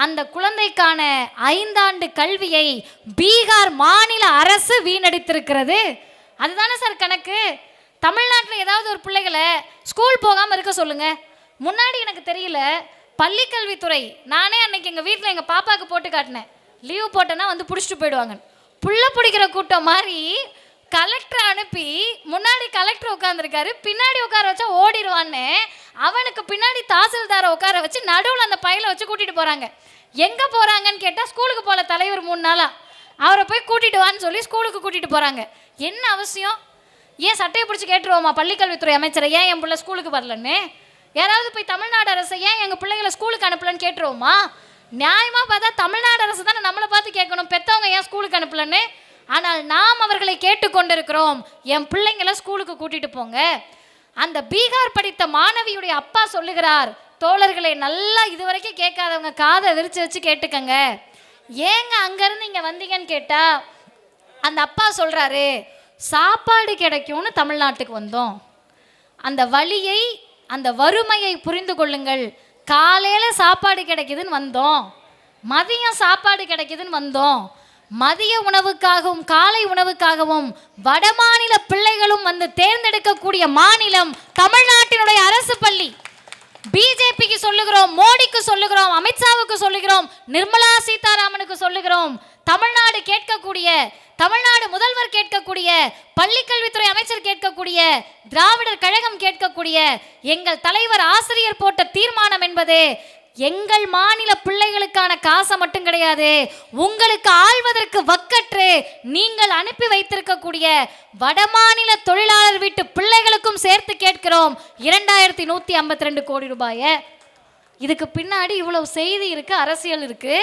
அந்த குழந்தைக்கான 5 ஆண்டு கல்வியை பீகார் மாநில அரசு வீணடித்திருக்கிறது. அதுதானே சார் கணக்கு? தமிழ்நாட்டில் ஏதாவது ஒரு பிள்ளைகளை ஸ்கூல் போகாமல் இருக்க சொல்லுங்க. முன்னாடி எனக்கு தெரியல, பள்ளிக்கல்வித்துறை, நானே அன்னைக்கு எங்கள் வீட்டில் எங்கள் பாப்பாவுக்கு போட்டு காட்டினேன். லீவு போட்டேன்னா வந்து பிடிச்சிட்டு போயிடுவாங்க. புள்ள பிடிக்கிற கூட்டம் மாதிரி கலெக்டரை அனுப்பி, முன்னாடி கலெக்டர் உட்காந்துருக்காரு, பின்னாடி உட்கார வச்சா ஓடிடுவான்னு அவனுக்கு பின்னாடி தாசில்தாரை உட்கார வச்சு நடுவில் அந்த பையில வச்சு கூட்டிகிட்டு போகிறாங்க. எங்கே போகிறாங்கன்னு கேட்டால், ஸ்கூலுக்கு போகல தலைவர் 3 நாளாக, அவரை போய் கூட்டிகிட்டு வான்னு சொல்லி ஸ்கூலுக்கு கூட்டிகிட்டு போகிறாங்க. என்ன அவசியம்? ஏன் சட்டையை பிடிச்சி கேட்டுருவோமா பள்ளிக்கல்வித்துறை அமைச்சரை, ஏன் என் பிள்ளை ஸ்கூலுக்கு வரலன்னு? யாராவது போய் தமிழ்நாடு அரசை ஏன் எங்கள் பிள்ளைகளை ஸ்கூலுக்கு அனுப்பலன்னு கேட்டுருவோமா? நியாயமாக பார்த்தா தமிழ்நாடு அரசு தானே நம்மளை பார்த்து கேட்கணும், பெற்றவங்க ஏன் ஸ்கூலுக்கு அனுப்பலன்னு. ஆனால் நாம் அவர்களை கேட்டுக்கொண்டிருக்கிறோம், என் பிள்ளைங்களை ஸ்கூலுக்கு கூட்டிகிட்டு போங்க. அந்த பீகார் படித்த மாணவியுடைய அப்பா சொல்லுகிறார், தோழர்களை நல்லா இதுவரைக்கும் கேட்காதவங்க காதை விரிச்சு வச்சு கேட்டுக்கங்க, ஏங்க அங்கேருந்து இங்கே வந்தீங்கன்னு கேட்டால், அந்த அப்பா சொல்கிறாரு, சாப்பாடு கிடைக்கும்னு தமிழ்நாட்டுக்கு வந்தோம். அந்த வழியை, அந்த வறுமையை புரிந்து கொள்ளுங்கள். காலையில் சாப்பாடு கிடைக்குதுன்னு வந்தோம், மதியம் சாப்பாடு கிடைக்குதுன்னு வந்தோம். மதிய உணவுக்காகவும் காலை உணவுக்காகவும் வடமாநில பிள்ளைகளும் வந்து தேர்ந்தெடுக்கக்கூடிய மாநிலம் தமிழ்நாட்டினுடைய அரசு பள்ளி. பிஜேபிக்கு சொல்லுகிறோம், மோடிக்கு சொல்லுகிறோம், அமித்ஷாவுக்கு சொல்லுகிறோம், நிர்மலா சீதாராமனுக்கு சொல்லுகிறோம், தமிழ்நாடு கேட்கக்கூடிய, தமிழ்நாடு முதல்வர் கேட்கக்கூடிய, பள்ளிக்கல்வித்துறை அமைச்சர் கேட்கக்கூடிய, திராவிடர் கழகம் கேட்கக்கூடிய, எங்கள் தலைவர் ஆசிரியர் போட்ட தீர்மானம் என்பது எங்கள் மாநில பிள்ளைகளுக்கான காசை மட்டும் கிடையாது, உங்களுக்கு ஆள்வதற்கு வக்கற்று நீங்கள் அனுப்பி வைத்திருக்கக்கூடிய வடமாநில தொழிலாளர் வீட்டு பிள்ளைகளுக்கும் சேர்த்து கேட்கிறோம் 2152 கோடி ரூபாயை. இதுக்கு பின்னாடி இவ்வளவு செய்தி இருக்கு, அரசியல் இருக்கு.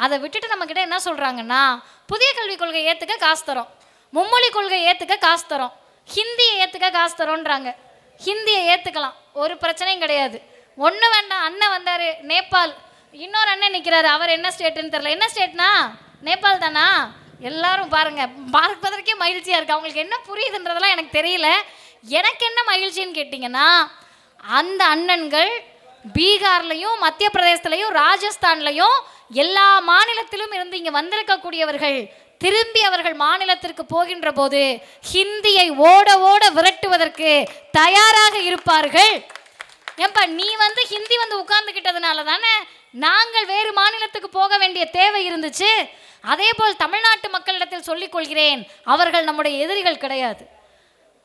அதை விட்டுட்டு நம்ம கிட்ட என்ன சொல்றாங்கன்னா, புதிய கல்விக் கொள்கை ஏத்துக்க காசு தரோம், மும்மொழி கொள்கை ஏத்துக்க காசு தரோம், ஹிந்தியை ஏத்துக்க காசு தரோன்றாங்க. ஹிந்தியை ஏத்துக்கலாம், ஒரு பிரச்சனையும் கிடையாது, ஒன்று வேண்டாம். அண்ணன் வந்தார் நேபாள், இன்னொரு அண்ணன் நிற்கிறாரு, அவர் என்ன ஸ்டேட்டுன்னு தெரியல. என்ன ஸ்டேட்னா? நேபாள் தானா? எல்லாரும் பாருங்க, பார்ப்பதற்கே மகிழ்ச்சியாக இருக்குது. அவங்களுக்கு என்ன புரியுதுன்றதெல்லாம் எனக்கு தெரியல. எனக்கு என்ன மகிழ்ச்சின்னு கேட்டிங்கன்னா, அந்த அண்ணன்கள் பீகார்லையும் மத்திய பிரதேசத்துலையும் ராஜஸ்தான்லையும் எல்லா மாநிலத்திலும் இருந்து இங்கே வந்திருக்கக்கூடியவர்கள் திரும்பி அவர்கள் மாநிலத்திற்கு போகின்ற போது ஹிந்தியை ஓட ஓட விரட்டுவதற்கு தயாராக இருப்பார்கள். ஏன்பா நீ வந்து ஹிந்தி வந்து உட்கார்ந்துக்கிட்டதுனால தானே நாங்கள் வேறு மாநிலத்துக்கு போக வேண்டிய தேவை இருந்துச்சு. அதே போல் தமிழ்நாட்டு மக்களிடத்தில் சொல்லிக் கொள்கிறேன், அவர்கள் நம்முடைய எதிரிகள் கிடையாது.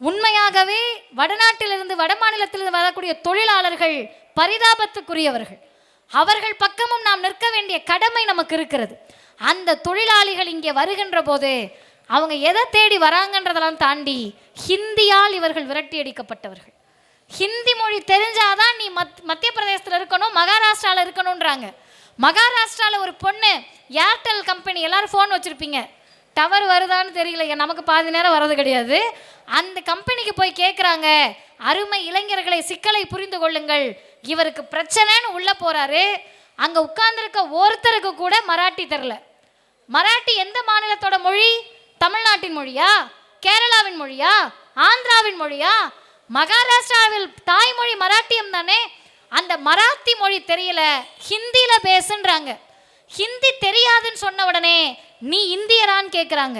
உண்மையாகவே வடநாட்டிலிருந்து வட மாநிலத்திலிருந்து வரக்கூடிய தொழிலாளர்கள் பரிதாபத்துக்குரியவர்கள். அவர்கள் பக்கமும் நாம் நிற்க வேண்டிய கடமை நமக்கு இருக்கிறது. அந்த தொழிலாளிகள் இங்கே வருகின்ற போது அவங்க எதை தேடி வராங்கன்றதெல்லாம் தாண்டி ஹிந்தியால் இவர்கள் விரட்டி அடிக்கப்பட்டவர்கள். ஹிந்தி மொழி தெரிஞ்சாதான் நீ மத்திய பிரதேசத்தில் இருக்கணும், மகாராஷ்டிராவில் இருக்கணுன்றாங்க. மகாராஷ்டிராவில் ஒரு பொண்ணு ஏர்டெல் கம்பெனி, எல்லாரும் ஃபோன் வச்சுருப்பீங்க, டவர் வருதான்னு தெரியல, நமக்கு பாதி நேரம் வர்றது கிடையாது. அந்த கம்பெனிக்கு போய் கேட்குறாங்க, அருமை இளைஞர்களை சிக்கலை புரிந்து கொள்ளுங்கள், இவருக்கு பிரச்சனைன்னு உள்ளே போகிறாரு. அங்கே உட்கார்ந்துருக்க ஒருத்தருக்கு கூட மராட்டி தெரில. மராட்டி எந்த மாநிலத்தோட மொழி? தமிழ்நாட்டின் மொழியா, கேரளாவின் மொழியா, ஆந்திராவின் மொழியா? மகாராஷ்டிராவில் தாய்மொழி மராட்டியம் தானே. அந்த மராத்தி மொழி தெரியல, ஹிந்தியில பேசுன்றாங்க. ஹிந்தி தெரியாதுன்னு சொன்ன உடனே நீ இந்தியரான்னு கேட்குறாங்க.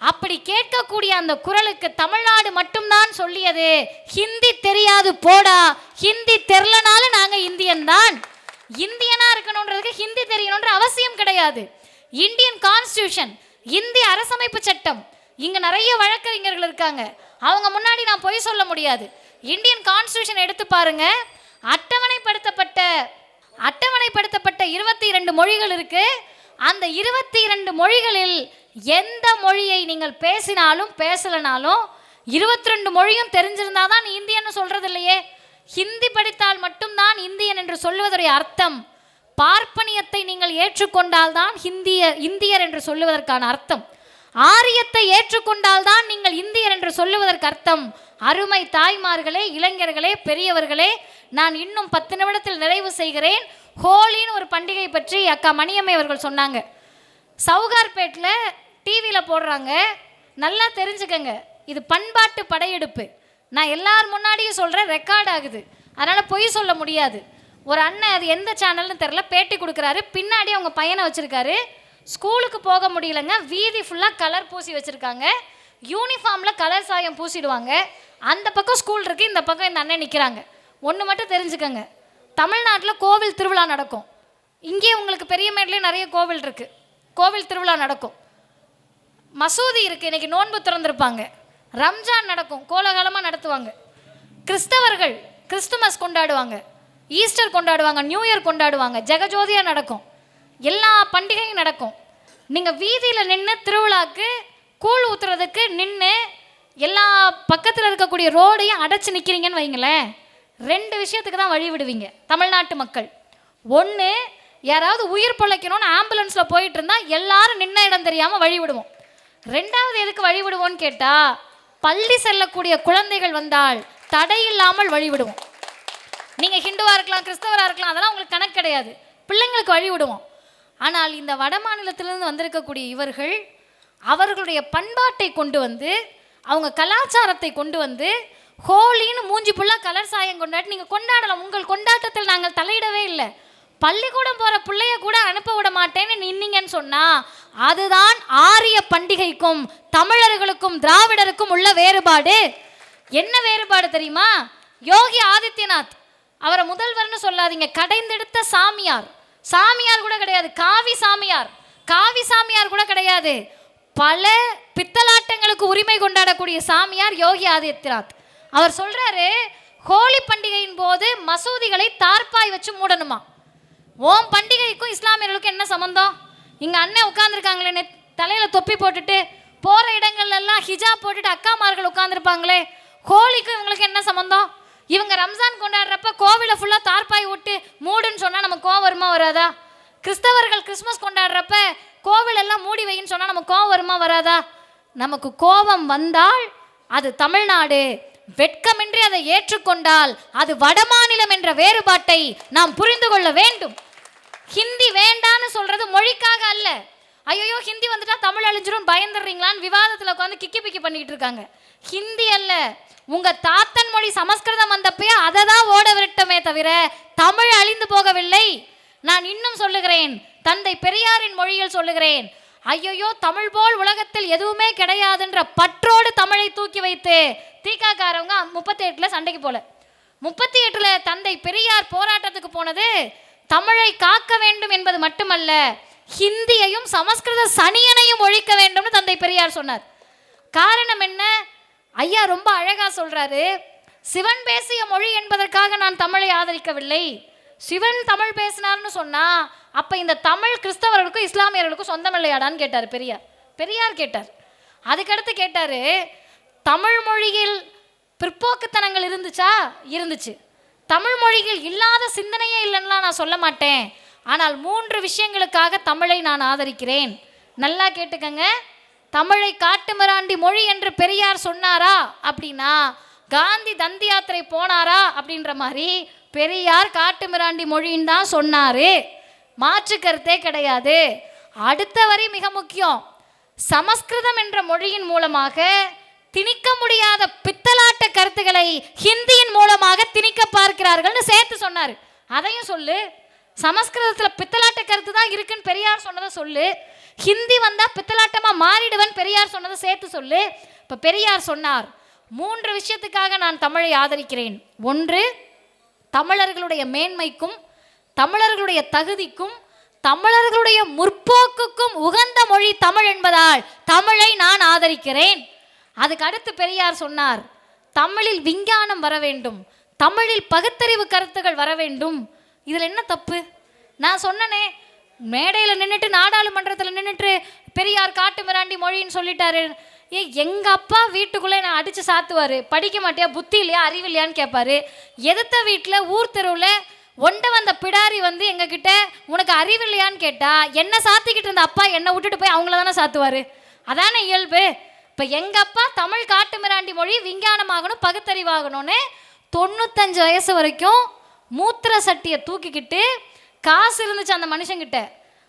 அப்படி கேட்கக்கூடிய அந்த குரலுக்கு தமிழ்நாடு மட்டும்தான் சொல்லியது, ஹிந்தி தெரியாது போடா, ஹிந்தி தெரிலனாலும் நாங்கள் இந்தியன் தான். இந்தியனா இருக்கணுன்றதுக்கு ஹிந்தி தெரியணுன்ற அவசியம் கிடையாது. இந்தியன் கான்ஸ்டியூஷன், இந்திய அரசமைப்பு சட்டம், இங்கே நிறைய வழக்கறிஞர்கள் இருக்காங்க, அவங்க முன்னாடி நான் பொய் சொல்ல முடியாது. இந்தியன் கான்ஸ்டியூஷன் எடுத்து பாருங்க, அட்டவணைப்படுத்தப்பட்ட 22 மொழிகள் இருக்கு. அந்த 22 மொழிகளில் எந்த மொழியை நீங்கள் பேசினாலும் பேசலனாலும் 22 மொழியும் தெரிஞ்சிருந்தாதான் நீ இந்தியன்னு சொல்றது இல்லையே. ஹிந்தி படித்தால் மட்டும்தான் இந்தியன் என்று சொல்வதுடைய அர்த்தம், பார்ப்பனியத்தை நீங்கள் ஏற்றுக்கொண்டால்தான் இந்தியர் என்று சொல்லுவதற்கான அர்த்தம். ஆரியத்தை ஏற்றுக்கொண்டால்தான் நீங்கள் இந்தியர் என்று சொல்லுவதற்கு அர்த்தம். அருமை தாய்மார்களே, இளைஞர்களே, பெரியவர்களே, நான் இன்னும் 10 நிமிடத்தில் நிறைவு செய்கிறேன். ஹோலின்னு ஒரு பண்டிகை பற்றி அக்கா மணியம்மை அவர்கள் சொன்னாங்க. சவுகார்பேட்டில் டிவியில் போடுறாங்க, நல்லா தெரிஞ்சுக்கங்க, இது பண்பாட்டு படையெடுப்பு. நான் எல்லார் முன்னாடியும் சொல்கிறேன், ரெக்கார்ட் ஆகுது, அதனால் பொய் சொல்ல முடியாது. ஒரு அண்ணன், அது எந்த சேனல்னு தெரில, பேட்டி கொடுக்குறாரு. பின்னாடி அவங்க பையனை வச்சுருக்காரு. ஸ்கூலுக்கு போக முடியலங்க, வீதி ஃபுல்லாக கலர் பூசி வச்சுருக்காங்க. யூனிஃபார்மில் கலர் சாயம் பூசிடுவாங்க. அந்த பக்கம் ஸ்கூல் இருக்குது, இந்த பக்கம் இந்த அண்ணன் நிற்கிறாங்க. ஒன்று மட்டும் தெரிஞ்சுக்கங்க, தமிழ்நாட்டில் கோவில் திருவிழா நடக்கும். இங்கே உங்களுக்கு பெரியமேட்லேயே நிறைய கோவில் இருக்குது, கோவில் திருவிழா நடக்கும். மசூதி இருக்குது, இன்றைக்கி நோன்பு திறந்திருப்பாங்க. ரம்ஜான் நடக்கும், கோலாகலமாக நடத்துவாங்க. கிறிஸ்தவர்கள் கிறிஸ்துமஸ் கொண்டாடுவாங்க, ஈஸ்டர் கொண்டாடுவாங்க, நியூ இயர் கொண்டாடுவாங்க, ஜெகஜோதியாக நடக்கும், எல்லா பண்டிகையும் நடக்கும். நீங்கள் வீதியில் நின்று திருவிழாக்கு கூழ் ஊற்றுறதுக்கு நின்று எல்லா பக்கத்தில் இருக்கக்கூடிய ரோடையும் அடைச்சி நிற்கிறீங்கன்னு வைங்களேன், 2 விஷயத்துக்கு தான் வழி விடுவீங்க தமிழ்நாட்டு மக்கள். ஒன்று, யாராவது உயிர் பிழைக்கணும்னு ஆம்புலன்ஸில் போயிட்டு இருந்தால் எல்லாரும் நின்ன இடம் தெரியாமல் வழி விடுவோம். 2வது எதுக்கு வழி விடுவோன்னு கேட்டால், பள்ளி செல்லக்கூடிய குழந்தைகள் வந்தால் தடையில்லாமல் வழி விடுவோம். நீங்கள் ஹிந்துவாக இருக்கலாம், கிறிஸ்தவராக இருக்கலாம், அதெல்லாம் உங்களுக்கு கணக்கு கிடையாது, பிள்ளைங்களுக்கு வழி விடுவோம். ஆனால் இந்த வட மாநிலத்திலிருந்து வந்திருக்கக்கூடிய இவர்கள் அவர்களுடைய பண்பாட்டை கொண்டு வந்து, அவங்க கலாச்சாரத்தை கொண்டு வந்து, ஹோலின்னு மூஞ்சி ஃபுல்லாக கலர் சாயம் கொண்டாடி நீங்கள் கொண்டாடலாம். உங்கள் கொண்டாட்டத்தில் நாங்கள் தலையிடவே இல்லை. பள்ளிக்கூடம் போகிற பிள்ளைய கூட அனுப்ப விட மாட்டேன்னு நின்னீங்கன்னு சொன்னால், அதுதான் ஆரிய பண்டிகைக்கும் தமிழர்களுக்கும் திராவிடருக்கும் உள்ள வேறுபாடு. என்ன வேறுபாடு தெரியுமா? யோகி ஆதித்யநாத், அவரை முதல்வர்னு சொல்லாதீங்க, கடைந்தெடுத்த சாமியார். சாமியார் கூட கிடையாது, காவி சாமியார். காவி சாமியார் கூட கிடையாது, பல பித்தலாட்டங்களுக்கு உரிமை கொண்டாடக்கூடிய சாமியார் யோகி ஆதித்யநாத். அவர் சொல்றாரு, ஹோலி பண்டிகையின் போது மசூதிகளை தார்பாய் வச்சு மூடணுமா. ஓம் பண்டிகைக்கும் இஸ்லாமியர்களுக்கும் என்ன சம்பந்தம்? இங்க அண்ணன் உட்கார்ந்துருக்காங்களே, தலையில தொப்பி போட்டுட்டு போற இடங்கள்ல எல்லாம் ஹிஜாப் போட்டுட்டு அக்காமார்கள் உட்கார்ந்துருப்பாங்களே, ஹோலிக்கும் இவங்களுக்கு என்ன சம்பந்தம்? இவங்க ரம்ஜான் கொண்டாடுறப்ப கோவிலை ஃபுல்லாக தார்பாய் விட்டு மூடுன்னு சொன்னால் நமக்கு கோவம் வருமா வராதா? கிறிஸ்தவர்கள் கிறிஸ்மஸ் கொண்டாடுறப்ப கோவிலெல்லாம் மூடி வைன்னு சொன்னால் நமக்கு கோவம் வருமா வராதா? நமக்கு கோபம் வந்தால் அது தமிழ்நாடு, வெட்கமின்றி அதை ஏற்றுக்கொண்டால் அது வடமாநிலம் என்ற வேறுபாட்டை நாம் புரிந்து கொள்ள வேண்டும். ஹிந்தி வேண்டான்னு சொல்றது மொழிக்காக அல்ல. ஐயோ ஹிந்தி வந்துட்டா தமிழ் அழிஞ்சிரும் பயந்துடுறீங்களான்னு விவாதத்தில் உட்காந்து கிக்கி பிக்கி பண்ணிட்டு இருக்காங்க. ஹிந்தி அல்ல, உங்க தாத்தன் மொழி சமஸ்கிருதம் வந்தப்பயே அதை தான் ஓட விரட்டமே தவிர தமிழ் அழிந்து போகவில்லை. நான் இன்னும் சொல்லுகிறேன், தந்தை பெரியாரின் மொழியில் சொல்லுகிறேன், ஐயோ தமிழ் போல் உலகத்தில் எதுவுமே கிடையாதுன்ற பற்றோடு தமிழை தூக்கி வைத்து தீகாக்காரவங்க 38 சண்டைக்கு போல. 38 தந்தை பெரியார் போராட்டத்துக்கு போனது தமிழை காக்க வேண்டும் என்பது மட்டுமல்ல, ஹிந்தியையும் சமஸ்கிருத சனியனையும் ஒழிக்க வேண்டும்னு தந்தை பெரியார் சொன்னார். காரணம் என்ன? ஐயா ரொம்ப அழகா சொல்றாரு, சிவன் பேசிய மொழி என்பதற்காக நான் தமிழை ஆதரிக்கவில்லை. சிவன் தமிழ் பேசினார்னு சொன்னா அப்ப இந்த தமிழ் கிறிஸ்தவர்களுக்கும் இஸ்லாமியர்களுக்கும் சொந்தம் இல்லையாடான்னு கேட்டார் பெரியார் கேட்டார். அதுக்கடுத்து கேட்டாரு, தமிழ் மொழியில் பிற்போக்குத்தனங்கள் இருந்துச்சா? இருந்துச்சு. தமிழ் மொழியில் இல்லாத சிந்தனையே இல்லைன்னா நான் சொல்ல மாட்டேன். ஆனால் 3 விஷயங்களுக்காக தமிழை நான் ஆதரிக்கிறேன். நல்லா கேட்டுக்கங்க. தமிழை காட்டுமிராண்டி மொழி என்று பெரியார் சொன்னாரா அப்படின்னா, காந்தி தந்தி யாத்திரை போனாரா அப்படின்ற மாதிரி பெரியார் காட்டுமிராண்டி மொழின்னு தான் சொன்னாரு. மாற்று கருத்தே கிடையாது. அடுத்த வரி மிக முக்கியம். சமஸ்கிருதம் என்ற மொழியின் மூலமாக திணிக்க முடியாத பித்தலாட்ட கருத்துக்களை ஹிந்தியின் மூலமாக திணிக்க பார்க்கிறார்கள்னு சேர்த்து சொன்னார். அதையும் சொல்லு. சமஸ்கிருதத்தில் பித்தலாட்ட கருத்து தான் இருக்குன்னு பெரியார் சொன்னதை சொல்லு. ஹிந்தி வந்தால் பித்தலாட்டமாக மாறிடுவன் பெரியார் சொன்னதை சேர்த்து சொல்லு. இப்போ பெரியார் சொன்னார், 3 விஷயத்துக்காக நான் தமிழை ஆதரிக்கிறேன். 1, தமிழர்களுடைய மேன்மைக்கும் தமிழர்களுடைய தகுதிக்கும் தமிழர்களுடைய முற்போக்குக்கும் உகந்த மொழி தமிழ் என்பதால் தமிழை நான் ஆதரிக்கிறேன். அதுக்கு அடுத்து பெரியார் சொன்னார், தமிழில் விஞ்ஞானம் வர வேண்டும், தமிழில் பகுத்தறிவு கருத்துக்கள் வர வேண்டும். இதில் என்ன தப்பு? நான் சொன்னனே, மேடையில் நின்றுட்டு நாடாளுமன்றத்தில் நின்றுட்டு பெரியார் காட்டு மிராண்டி மொழின்னு சொல்லிட்டாரு. எங்கள் அப்பா வீட்டுக்குள்ளே நான் அடித்து சாத்துவார், படிக்க மாட்டியா, புத்தி இல்லையா, அறிவு இல்லையான்னு கேட்பாரு. எதிர்த்த வீட்டில் ஊர் தெருவில் ஒண்ட வந்த பிடாரி வந்து எங்ககிட்ட உனக்கு அறிவு இல்லையான்னு கேட்டால் என்ன சாத்திக்கிட்டு இருந்த அப்பா என்னை விட்டுட்டு போய் அவங்கள தானே சாத்துவார். அதானே இயல்பு. இப்போ எங்கள் அப்பா தமிழ் காட்டு மிராண்டி மொழி விஞ்ஞானமாகணும் பகுத்தறிவாகணும்னு 95 வயசு வரைக்கும் மூத்திர சட்டியை தூக்கிக்கிட்டு காசு இருந்துச்சு அந்த மனுஷங்கிட்ட.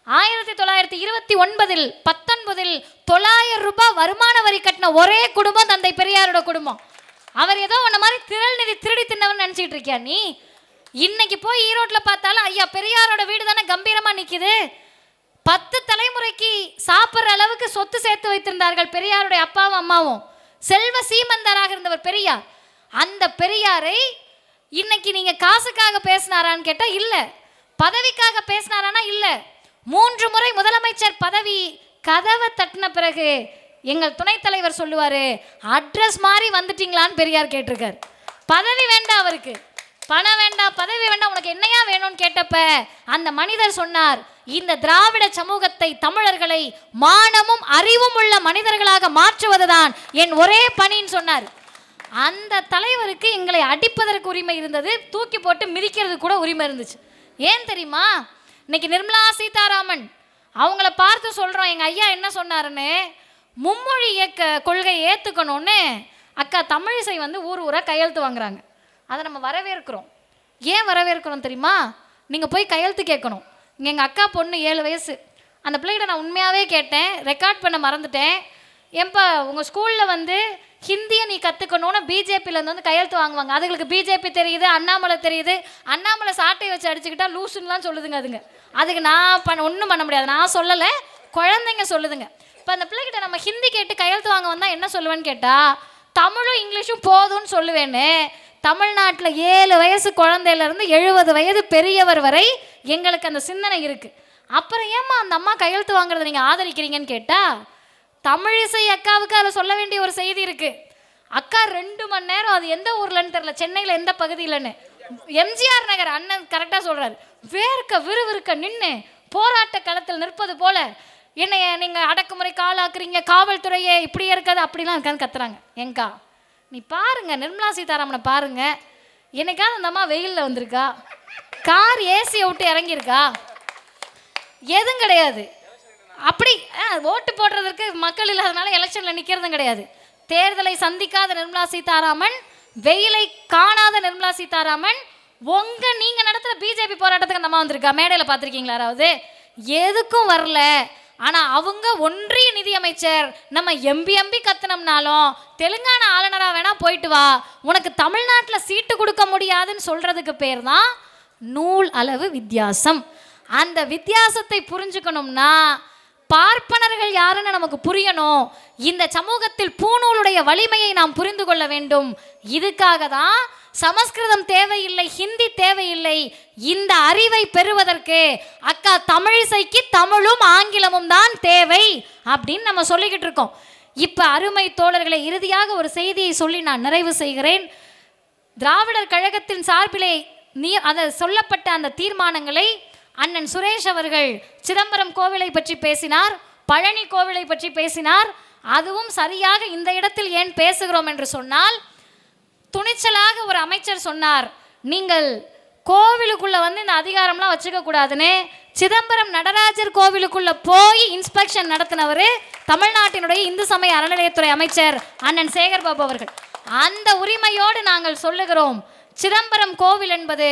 1929 19 900 ரூபாய் வருமான வரி கட்டின ஒரே குடும்பம் தந்தை பெரியாரோட குடும்பம். அவர் ஏதோ உன்ன மாதிரி திரள் நிதி திருடி தின்னவன் நினச்சிட்டு இருக்கியா நீ? இன்னைக்கு போய் ஈரோட்டில் பார்த்தாலும் ஐயா பெரியாரோட வீடு தானே கம்பீரமாக நிற்கிது. 10 தலைமுறைக்கு சாப்பிட்ற அளவுக்கு சொத்து சேர்த்து வைத்திருந்தார்கள் பெரியாருடைய அப்பாவும் அம்மாவும். செல்வ சீமந்தராக இருந்தவர் பெரியார். அந்த பெரியாரை இன்னைக்கு நீங்க காசுக்காக பேசினாரான்னு கேட்டா இல்ல, பதவிக்காக பேசினாரானா இல்ல. 3 முறை முதலமைச்சர் பதவி கதவை தட்டின பிறகு எங்கள் துணைத் தலைவர் சொல்லுவாரு, அட்ரஸ் மாதிரி வந்துட்டீங்களான்னு பெரியார் கேட்டிருக்கார். பதவி வேண்டாம் அவருக்கு, பணம் வேண்டாம், பதவி வேண்டாம், உனக்கு என்னையா வேணும்னு கேட்டப்ப அந்த மனிதர் சொன்னார், இந்த திராவிட சமூகத்தை தமிழர்களை மானமும் அறிவும் உள்ள மனிதர்களாக மாற்றுவதுதான் என் ஒரே பணின்னு சொன்னார். அந்த தலைவருக்கு எங்களை அடிப்பதற்கு உரிமை இருந்தது, தூக்கி போட்டு மிதிக்கிறது கூட உரிமை இருந்துச்சு. ஏன் தெரியுமா? இன்னைக்கு நிர்மலா சீதாராமன் அவங்கள பார்த்து சொல்கிறோம், எங்கள் ஐயா என்ன சொன்னாருன்னு, மும்மொழி இயக்க கொள்கையை ஏற்றுக்கணும்னு அக்கா தமிழிசை வந்து ஊர் ஊராக கையெழுத்து வாங்குறாங்க. அதை நம்ம வரவேற்கிறோம். ஏன் வரவேற்கிறோம் தெரியுமா? நீங்கள் போய் கையெழுத்து கேட்கணும். இங்கே எங்கள் அக்கா பொண்ணு 7 வயசு. அந்த பிள்ளைகிட்ட நான் உண்மையாகவே கேட்டேன், ரெக்கார்ட் பண்ண மறந்துட்டேன். ஏன்பா உங்கள் ஸ்கூலில் வந்து ஹிந்தியை நீ கற்றுக்கணும்னு பிஜேபியிலேருந்து வந்து கையெழுத்து வாங்குவாங்க. அதுங்களுக்கு பிஜேபி தெரியுது, அண்ணாமலை தெரியுது. அண்ணாமலை சாட்டையை வச்சு அடிச்சுக்கிட்டா லூசுன்னெலாம் சொல்லுதுங்க அதுங்க. அதுக்கு நான் ஒன்றும் பண்ண முடியாது, நான் சொல்லலை, குழந்தைங்க சொல்லுதுங்க. இப்போ அந்த பிள்ளைகிட்ட நம்ம ஹிந்தி கேட்டு கையெழுத்து வாங்க வந்தால் என்ன சொல்லுவேன்னு கேட்டால் தமிழும் இங்கிலீஷும் போதும்னு சொல்லுவேன்னு. தமிழ்நாட்டில் 7 வயசு குழந்தையிலேருந்து 70 வயது பெரியவர் வரை எங்களுக்கு அந்த சிந்தனை இருக்குது. அப்புறம் ஏம்மா அந்த அம்மா கையெழுத்து வாங்குறதை நீங்கள் ஆதரிக்கிறீங்கன்னு கேட்டால், தமிழிசை அக்காவுக்கு அதில் சொல்ல வேண்டிய ஒரு செய்தி இருக்குது. அக்கா 2 மணி நேரம், அது எந்த ஊர்லன்னு தெரில, சென்னையில் எந்த பகுதியிலன்னு, எம்ஜிஆர் நகர், அண்ணன் கரெக்டாக சொல்கிறாரு, வேர்க்க விறுவிறுக்க நின்று போராட்ட களத்தில் நிற்பது போல என்னைய நீங்கள் அடக்குமுறை காலாக்குறீங்க, காவல்துறையே இப்படியே இருக்காது அப்படிலாம் இருக்கான்னு கத்துறாங்க. ஏங்கா நீ பாருங்க, நிர்மலா சீதாராமனை பாருங்க, என்னைக்காவது அந்த அம்மா வெயிலில் வந்திருக்கா? கார் ஏசியை விட்டு இறங்கியிருக்கா? எதுவும் கிடையாது. அப்படி ஓட்டு போடுறதுக்கு மக்கள் இல்லாதனால எலெக்ஷனில் நிற்கிறதும் கிடையாது. தேர்தலை சந்திக்காத நிர்மலா சீதாராமன், வெயிலை காணாத நிர்மலா சீதாராமன், நீங்கள் நடத்துகிற பிஜேபி போராட்டத்துக்கு அந்த அம்மா வந்திருக்கா? மேடையில் பார்த்துருக்கீங்களா? யாராவது? எதுக்கும் வரல. ஆனால் அவங்க ஒன்றிய நிதியமைச்சர் நம்ம எம்பி கத்தனம்னாலும் தெலுங்கானா ஆளுநராக வேணா போயிட்டு வா, உனக்கு தமிழ்நாட்டில் சீட்டு கொடுக்க முடியாதுன்னு சொல்கிறதுக்கு பேர் தான் நூல் அளவு வித்தியாசம். அந்த வித்தியாசத்தை புரிஞ்சுக்கணும்னா பார்ப்பனர்கள் யாருன்னு நமக்கு புரியணும். இந்த சமூகத்தில் பூநூலுடைய வலிமையை நாம் புரிந்து கொள்ள வேண்டும். இதுக்காக தான் சமஸ்கிருதம் தேவையில்லை, ஹிந்தி தேவையில்லை. இந்த அறிவை பெறுவதற்கு அக்கா தமிழிசைக்கு தமிழும் ஆங்கிலமும் தான் தேவை அப்படின்னு நம்ம சொல்லிக்கிட்டு இருக்கோம். இப்ப அருமை தோழர்களை, இறுதியாக ஒரு செய்தியை சொல்லி நான் நிறைவு செய்கிறேன். திராவிடர் கழகத்தின் சார்பிலே சொல்லப்பட்ட அந்த தீர்மானங்களை அண்ணன் சுரேஷ் அவர்கள் சிதம்பரம் கோவிலை பற்றி பேசினார், பழனி கோவிலை பற்றி பேசினார். அதுவும் சரியாக இந்த இடத்தில் ஏன் பேசுகிறோம் என்று சொன்னால், துணிச்சலாக ஒரு அமைச்சர் சொன்னார், நீங்கள் கோவிலுக்குள்ள இந்த அதிகாரம்லாம் வச்சுக்க கூடாதுன்னு. சிதம்பரம் நடராஜர் கோவிலுக்குள்ள போய் இன்ஸ்பெக்ஷன் நடத்தினவர் தமிழ்நாட்டினுடைய இந்து சமய அறநிலையத்துறை அமைச்சர் அண்ணன் சேகர் பாபு அவர்கள். அந்த உரிமையோடு நாங்கள் சொல்லுகிறோம், சிதம்பரம் கோவில் என்பது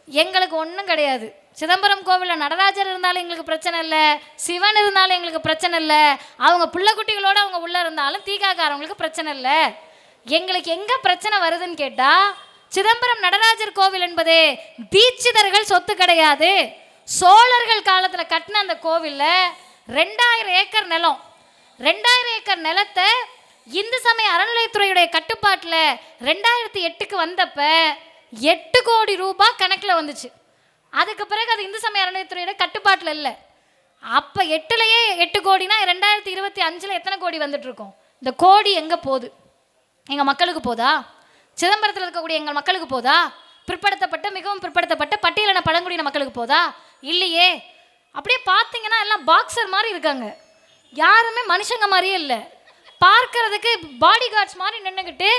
எங்களுக்கு ஒன்றும் கிடையாது. சிதம்பரம் கோவிலில் நடராஜர் இருந்தாலும் எங்களுக்கு பிரச்சனை இல்லை, சிவன் இருந்தாலும் எங்களுக்கு பிரச்சனை இல்லை, அவங்க பிள்ளைக்குட்டிகளோடு அவங்க உள்ளே இருந்தாலும் தீகாக்காரவங்களுக்கு பிரச்சனை இல்லை. எங்களுக்கு எங்கே பிரச்சனை வருதுன்னு கேட்டால், சிதம்பரம் நடராஜர் கோவில் என்பது தீட்சிதர்கள் சொத்து கிடையாது. சோழர்கள் காலத்தில் கட்டின அந்த கோவிலில் 2000 ஏக்கர் நிலம், 2000 ஏக்கர் நிலத்தை இந்து சமய அறநிலையத்துறையுடைய கட்டுப்பாட்டில் 2008க்கு வந்தப்ப 8 கோடி ரூபாய் கணக்கில் வந்துச்சு. அதுக்கு பிறகு அது இந்து சமய அறநிலையத்துறையோட கட்டுப்பாட்டில் இல்லை. அப்போ 8லயே 8 கோடினா 2025 எத்தனை கோடி வந்துட்டு இருக்கோம்? இந்த கோடி எங்கே போகுது? எங்கள் மக்களுக்கு போதா? சிதம்பரத்தில் இருக்கக்கூடிய எங்கள் மக்களுக்கு போதா? பிற்படுத்தப்பட்ட, மிகவும் பிற்படுத்தப்பட்ட பட்டியலின பழங்குடியின மக்களுக்கு போதா? இல்லையே. அப்படியே பார்த்தீங்கன்னா எல்லாம் பாக்ஸர் மாதிரி இருக்காங்க, யாருமே மனுஷங்க மாதிரியே இல்லை. பார்க்கறதுக்கு பாடி கார்ட்ஸ் மாதிரி நின்றுக்கிட்டு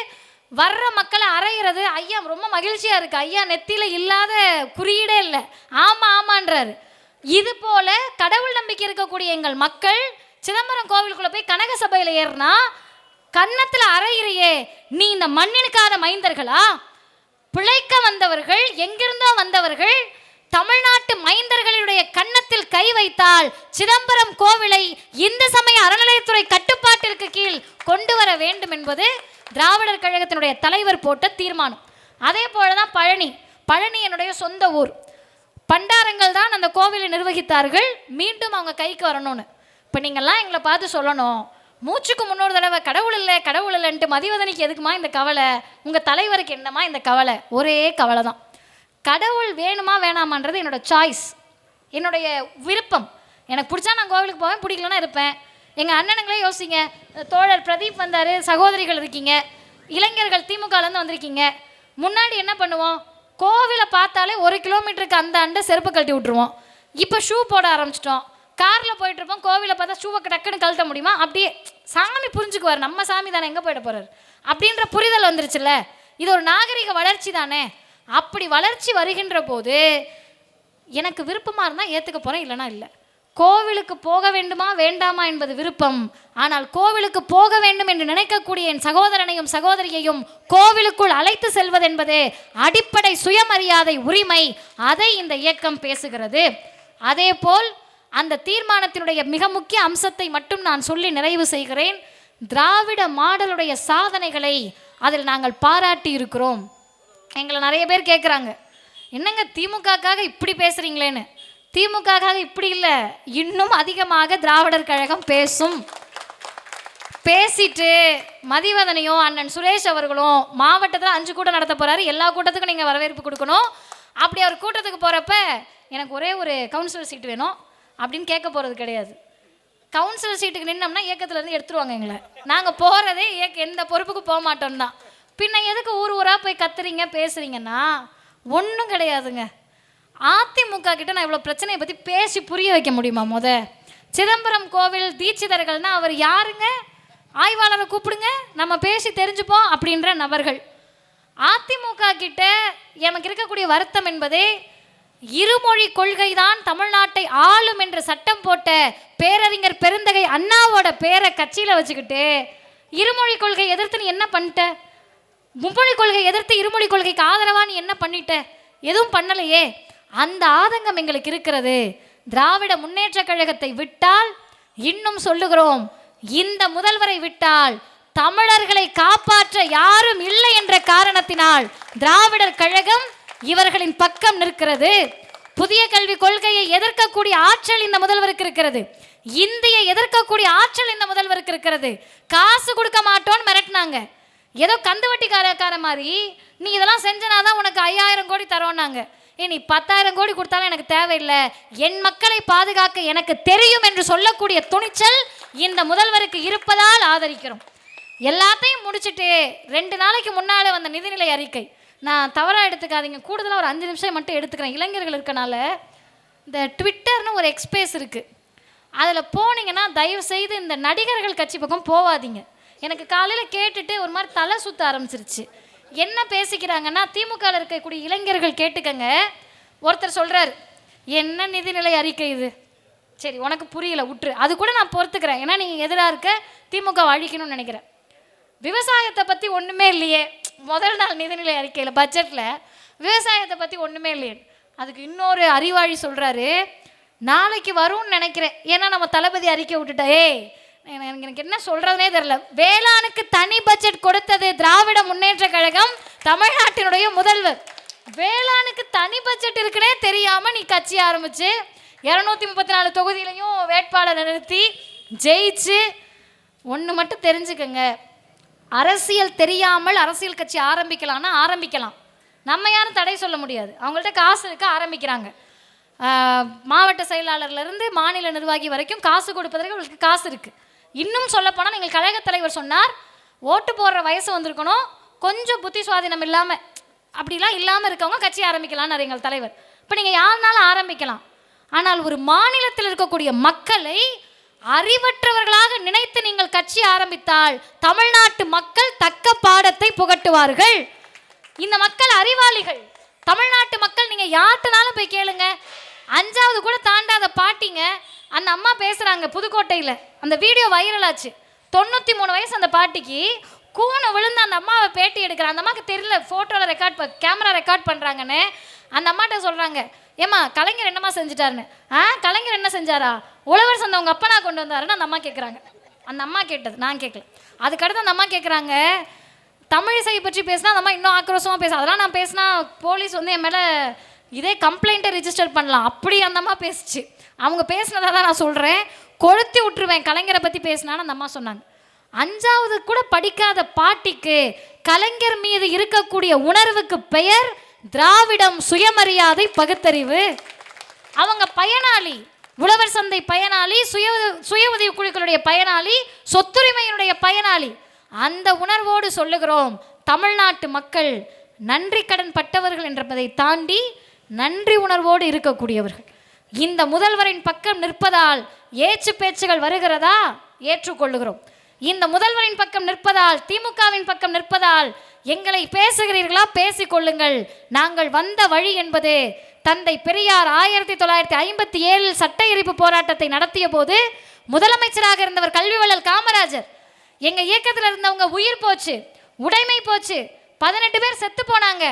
வர்ற மக்களை அறையிறது. ஐயா ரொம்ப மகிழ்ச்சியாக இருக்குது, ஐயா நெத்தியில் இல்லாத குறியீடே இல்லை, ஆமாம் ஆமான்றாரு. இது போல கடவுள் நம்பிக்கை இருக்கக்கூடிய எங்கள் மக்கள் சிதம்பரம் கோவிலுக்குள்ளே போய் கனக சபையில் ஏறினா கன்னத்தில் அறையிறையே, நீ இந்த மண்ணினுக்கான மைந்தர்களா? பிழைக்க வந்தவர்கள், எங்கிருந்தோ வந்தவர்கள், தமிழ்நாட்டு மைந்தர்களுடைய கன்னத்தில் கை வைத்தால் சிதம்பரம் கோவிலை இந்து சமய அறநிலையத்துறை கட்டுப்பாட்டிற்கு கீழ் கொண்டு வர வேண்டும் என்பது திராவிடர் கழகத்தினுடைய தலைவர் போட்ட தீர்மானம். அதே போலதான் பழனி என்னுடைய சொந்த ஊர். பண்டாரங்கள் தான் அந்த கோவிலை நிர்வகித்தார்கள், மீண்டும் அவங்க கைக்கு வரணும்னு. இப்போ நீங்கள்லாம் எங்களை பார்த்து சொல்லணும், மூச்சுக்கு 300 தடவை கடவுள் இல்லைன்ட்டு மதிவதனிக்கு எதுக்குமா இந்த கவலை, உங்கள் தலைவருக்கு என்னமா இந்த கவலை? ஒரே கவலை தான். கடவுள் வேணுமா வேணாமான்றது என்னோட சாய்ஸ், என்னுடைய விருப்பம். எனக்கு பிடிச்சா நான் கோவிலுக்கு போவேன், பிடிக்கலன்னா இருப்பேன். எங்கள் அண்ணனுங்களே யோசிங்க, தோழர் பிரதீப் வந்தார், சகோதரிகள் இருக்கீங்க, இளைஞர்கள் திமுகலேருந்து வந்திருக்கீங்க. முன்னாடி என்ன பண்ணுவோம்? கோவிலை பார்த்தாலே 1 கிலோமீட்டருக்கு அந்த செருப்பு கழட்டி விட்டுருவோம். இப்போ ஷூ போட ஆரம்பிச்சிட்டோம். காரில் போயிட்டுருப்போம், கோவிலை பார்த்தா ஷூவை டக்குன்னு கழட்ட முடியுமா? அப்படியே சாமி புரிஞ்சுக்குவார், நம்ம சாமி தானே, எங்கே போயிட போகிறார் அப்படின்ற புரிதல் வந்துருச்சுல்ல. இது ஒரு நாகரிக வளர்ச்சி தானே. அப்படி வளர்ச்சி வருகின்ற போது எனக்கு விருப்பமாக இருந்தால் ஏற்றுக்க போகிறேன், இல்லைனா இல்லை. கோவிலுக்கு போக வேண்டுமா வேண்டாமா என்பது விருப்பம். ஆனால் கோவிலுக்கு போக வேண்டும் என்று நினைக்கக்கூடிய என் சகோதரனையும் சகோதரியையும் கோவிலுக்குள் அழைத்து செல்வது என்பது அடிப்படை சுயமரியாதை உரிமை. அதை இந்த இயக்கம் பேசுகிறது. அதே போல் அந்த தீர்மானத்தினுடைய மிக முக்கிய அம்சத்தை மட்டும் நான் சொல்லி நிறைவு செய்கிறேன். திராவிட மாடலுடைய சாதனைகளை அதில் நாங்கள் பாராட்டி இருக்கிறோம். எங்களை நிறைய பேர் கேட்குறாங்க, என்னங்க திமுகக்காக இப்படி பேசுகிறீங்களேன்னு. திமுகக்காக இப்படி இல்லை, இன்னும் அதிகமாக திராவிடர் கழகம் பேசும். பேசிட்டு மதிவதனையும் அண்ணன் சுரேஷ் அவர்களும் மாவட்டத்தில் 5 கூட்டம் நடத்த போகிறாரு. எல்லா கூட்டத்துக்கும் நீங்கள் வரவேற்பு கொடுக்கணும். அப்படி அவர் கூட்டத்துக்கு போகிறப்ப எனக்கு ஒரே ஒரு கவுன்சிலர் சீட் வேணும் அப்படின்னு கேட்க போகிறது கிடையாது. கவுன்சிலர் சீட்டுக்கு நின்னோம்னா இயக்கத்துலேருந்து எடுத்துருவாங்க எங்களை. நாங்கள் போகிறதே எந்த பொறுப்புக்கு போக மாட்டோம் தான். பின்ன எதுக்கு ஊர் ஊராக போய் கத்துறீங்க பேசுகிறீங்கன்னா ஒன்றும் கிடையாதுங்க. அதிமுக கிட்ட நான் இவ்வளோ பிரச்சனையை பற்றி பேசி புரிய வைக்க முடியுமா? சிதம்பரம் கோவில் தீட்சிதர்கள்னால் அவர் யாருங்க? ஆய்வாளரை கூப்பிடுங்க, நம்ம பேசி தெரிஞ்சுப்போம் அப்படின்ற நபர்கள். அதிமுக கிட்ட எனக்கு இருக்கக்கூடிய வருத்தம் என்பதே, இருமொழி கொள்கை தான் தமிழ்நாட்டை ஆளும் என்று சட்டம் போட்ட பேரறிஞர் பெருந்தகை அண்ணாவோட பேரை கட்சியில் வச்சுக்கிட்டு இருமொழி கொள்கை எதிர்த்து நீ என்ன பண்ணிட்ட? மும்மொழி கொள்கை எதிர்த்து இருமொழி கொள்கைக்கு ஆதரவா நீ என்ன பண்ணிட்ட? எதுவும் பண்ணலையே. அந்த ஆதங்கம் எங்களுக்கு இருக்கிறது. திராவிட முன்னேற்ற கழகத்தை விட்டால், இன்னும் சொல்லுகிறோம், இந்த முதல்வரை விட்டால் தமிழர்களை காப்பாற்ற யாரும் இல்லை என்ற காரணத்தினால் திராவிடர் கழகம் இவர்களின் பக்கம் நிற்கிறது. புதிய கல்விக் கொள்கையை எதிர்க்கக்கூடிய ஆற்றல் இந்த முதல்வருக்கு இருக்கிறது. இந்தியை எதிர்க்கக்கூடிய ஆற்றல் இந்த முதல்வருக்கு இருக்கிறது. காசு கொடுக்க மாட்டோன்னு மிரட்டினாங்க. ஏதோ கந்து வட்டிக்கார மாதிரி, நீ இதெல்லாம் செஞ்சனாதான் உனக்கு 5000 கோடி தரோன்னாங்க. நீ 10,000 கோடி கொடுத்தாலும் எனக்கு தேவையில்லை, என் மக்களை பாதுகாக்க எனக்கு தெரியும் என்று சொல்லக்கூடிய துணிச்சல் இந்த முதல்வருக்கு இருப்பதால் ஆதரிக்கிறோம். எல்லாத்தையும் முடிச்சுட்டு 2 நாளைக்கு முன்னால் வந்த நிதிநிலை அறிக்கை, நான் தவறாக எடுத்துக்காதீங்க, கூடுதலாக ஒரு 5 நிமிஷம் மட்டும் எடுத்துக்கிறேன். இளைஞர்கள் இருக்கனால இந்த ட்விட்டர்னு ஒரு எக்ஸ்பேஸ் இருக்குது, அதில் போனீங்கன்னா தயவு செய்து இந்த நடிகர்கள் கட்சி பக்கம் போகாதீங்க. எனக்கு காலையில் கேட்டுட்டு ஒரு மாதிரி தலை சுத்த ஆரம்பிச்சிருச்சு. என்ன பேசிக்கிறாங்கன்னா, திமுகவில் இருக்கக்கூடிய இளைஞர்கள் கேட்டுக்கங்க. ஒருத்தர் சொல்கிறார், என்ன நிதிநிலை அறிக்கை இது, சரி உனக்கு புரியல விட்டுரு, அது கூட நான் பொறுத்துக்கிறேன், ஏன்னா நீங்கள் எதிராக இருக்க திமுக அழிக்கணும்னு நினைக்கிறேன். விவசாயத்தை பற்றி ஒன்றுமே இல்லையே, முதல் நாள் நிதிநிலை அறிக்கையில் பட்ஜெட்டில் விவசாயத்தை பற்றி ஒன்றுமே இல்லையே. அதுக்கு இன்னொரு அறிவாளி சொல்கிறாரு, நாளைக்கு வரும்னு நினைக்கிறேன், ஏன்னா நம்ம தளபதி அறிக்கை விட்டுட்டா. எனக்கு என்ன சொல்கிறதுனே தெரில. வேளாணுக்கு தனி பட்ஜெட் கொடுத்தது திராவிட முன்னேற்ற கழகம், தமிழ்நாட்டினுடைய முதல்வர். வேளாணுக்கு தனி பட்ஜெட் இருக்குன்னே தெரியாமல் நீ கட்சி ஆரம்பிச்சு 234 தொகுதியிலையும் வேட்பாளரை நிறுத்தி ஜெயிச்சு. ஒன்று மட்டும் தெரிஞ்சுக்கங்க, அரசியல் தெரியாமல் அரசியல் கட்சி ஆரம்பிக்கலாம்னா ஆரம்பிக்கலாம், நம்ம யாரும் தடை சொல்ல முடியாது. அவங்கள்ட்ட காசு இருக்க ஆரம்பிக்கிறாங்க. மாவட்ட செயலாளர்லேருந்து மாநில நிர்வாகி வரைக்கும் காசு கொடுப்பதற்கு அவங்களுக்கு காசு இருக்குது. இன்னும் சொல்லப்போனால், நீங்கள் கழக தலைவர் சொன்னார், ஓட்டு போடுற வயசு வந்திருக்கணும், கொஞ்சம் புத்தி சுவாதீனம் இல்லாமல் அப்படிலாம் இல்லாமல் இருக்கவங்க கட்சி ஆரம்பிக்கலான்னு எங்கள் தலைவர். இப்போ நீங்கள் யாருனாலும் ஆரம்பிக்கலாம், ஆனால் ஒரு மாநிலத்தில் இருக்கக்கூடிய மக்களை அறிவற்றவர்களாக நினைத்து நீங்கள் கட்சி ஆரம்பித்தால் தமிழ்நாட்டு மக்கள் தக்க பாடத்தை புகட்டுவார்கள். இந்த மக்கள் அறிவாளிகள், தமிழ்நாட்டு மக்கள். நீங்கள் யார்கிட்டனாலும் போய் கேளுங்க. 5வது கூட தாண்டாத பாட்டிங்க, அந்த அம்மா பேசுகிறாங்க புதுக்கோட்டையில், அந்த வீடியோ வைரல் ஆச்சு. 93 வயசு அந்த பாட்டிக்கு, கூணு விழுந்து அந்த அம்மாவை பேட்டி எடுக்கிறாங்க. அந்த அம்மாவுக்கு தெரியல ஃபோட்டோவில் கேமரா ரெக்கார்ட் பண்ணுறாங்கன்னு. அந்த அம்மாட்ட சொல்கிறாங்க, ஏம்மா கலைஞர் என்னம்மா செஞ்சுட்டாருன்னு. கலைஞர் என்ன செஞ்சாரா, உழவர் சந்தை உங்கள் அப்பனா கொண்டு வந்தாருன்னு அந்த அம்மா கேட்குறாங்க. அந்த அம்மா கேட்டது, நான் கேட்கல. அதுக்கடுத்து அந்த அம்மா கேட்குறாங்க, தமிழிசை பற்றி பேசினா அந்த அம்மா இன்னும் ஆக்ரோஷமாக பேச, அதெல்லாம் நான் பேசினா போலீஸ் வந்து என் மேலே இதே கம்ப்ளைண்ட்டை ரிஜிஸ்டர் பண்ணலாம், அப்படி அந்த அம்மா பேசிச்சு. அவங்க பேசினதாக தான் நான் சொல்கிறேன், கொளுத்தி விட்டுருவேன் கலைஞரை பற்றி பேசினான்னு அந்த அம்மா சொன்னாங்க. 5வது கூட படிக்காத பாட்டிக்கு கலைஞர் மீது இருக்கக்கூடிய உணர்வுக்கு பெயர் திராவிடம், சுயமரியாதை, பகுத்தறிவு. அவங்க பயனாளி, உழவர் சந்தை பயனாளி, சுய உதவி குழுக்களுடைய பயனாளி, சொத்துரிமையினுடைய பயனாளி. அந்த உணர்வோடு சொல்லுகிறோம், தமிழ்நாட்டு மக்கள் நன்றி கடன் பட்டவர்கள் என்பதை தாண்டி நன்றி உணர்வோடு இருக்கக்கூடியவர்கள். இந்த முதல்வரின் பக்கம் நிற்பதால் ஏச்சு பேச்சுகள் வருகிறதா, ஏற்றுக்கொள்ளுகிறோம். இந்த முதல்வரின் பக்கம் நிற்பதால், திமுகவின் பக்கம் நிற்பதால் எங்களை பேசுகிறீர்களா, பேசிக்கொள்ளுங்கள். நாங்கள் வந்த வழி என்பது, தந்தை பெரியார் 1957 சட்ட எரிப்பு போராட்டத்தை நடத்திய போது முதலமைச்சராக இருந்தவர் கல்வி வள்ளல் காமராஜர், எங்கள் இயக்கத்தில் இருந்தவங்க உயிர் போச்சு, உடைமை போச்சு, 18 பேர் செத்து போனாங்க,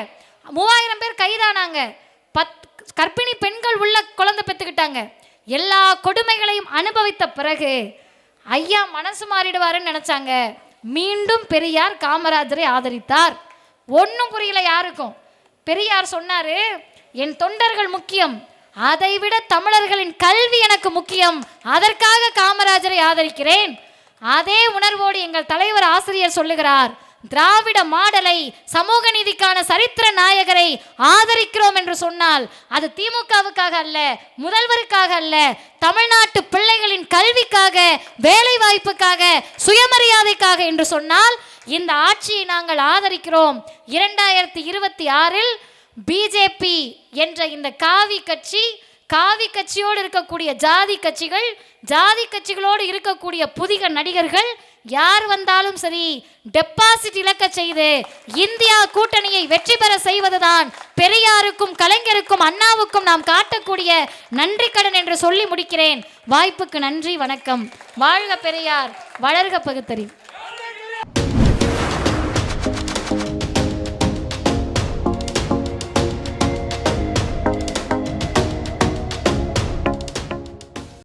3000 பேர் கைதானாங்க, 10 கர்ப்பிணி பெண்கள் உள்ள குழந்தை பெற்றுக்கிட்டாங்க. எல்லா கொடுமைகளையும் அனுபவித்த பிறகு ஐயா மனசு மாறிடுவாருன்னு நினைச்சாங்க. மீண்டும் பெரியார் காமராஜரை ஆதரித்தார். ஒன்றும் புரியல யாருக்கும். பெரியார் சொன்னாரு, என் தொண்டர்கள் முக்கியம், அதைவிட தமிழர்களின் கல்வி எனக்கு முக்கியம், அதற்காக காமராஜரை ஆதரிக்கிறேன். அதே உணர்வோடு எங்கள் தலைவர் ஆசிரியர் சொல்லுகிறார், திராவிட மாடலை, சமூக நீதிக்கான சரித்திர நாயகரை ஆதரிக்கிறோம் என்று சொன்னால் அது திமுகவுக்காக அல்ல, முதல்வருக்காக அல்ல, தமிழ்நாட்டு பிள்ளைகளின் கல்விக்காக, வேலை வாய்ப்புக்காக, சுயமரியாதைக்காக என்று சொன்னால் இந்த ஆட்சியை நாங்கள் ஆதரிக்கிறோம். 2026 பிஜேபி என்ற இந்த காவி கட்சி, காவி கட்சியோடு இருக்கக்கூடிய ஜாதி கட்சிகள், ஜாதி கட்சிகளோடு இருக்கக்கூடிய புதிய நடிகர்கள் யார் வந்தாலும் சரி, டெபாசிட் இழக்க செய்து இந்தியா கூட்டணியை வெற்றி பெற செய்வதுதான் பெரியாருக்கும் கலைஞருக்கும் அண்ணாவுக்கும் நாம் காட்டக்கூடிய நன்றி கடன் என்று சொல்லி முடிக்கிறேன். வாய்ப்புக்கு நன்றி, வணக்கம். வாழ்க பெரியார், வளர்க பகுத்தறிவு.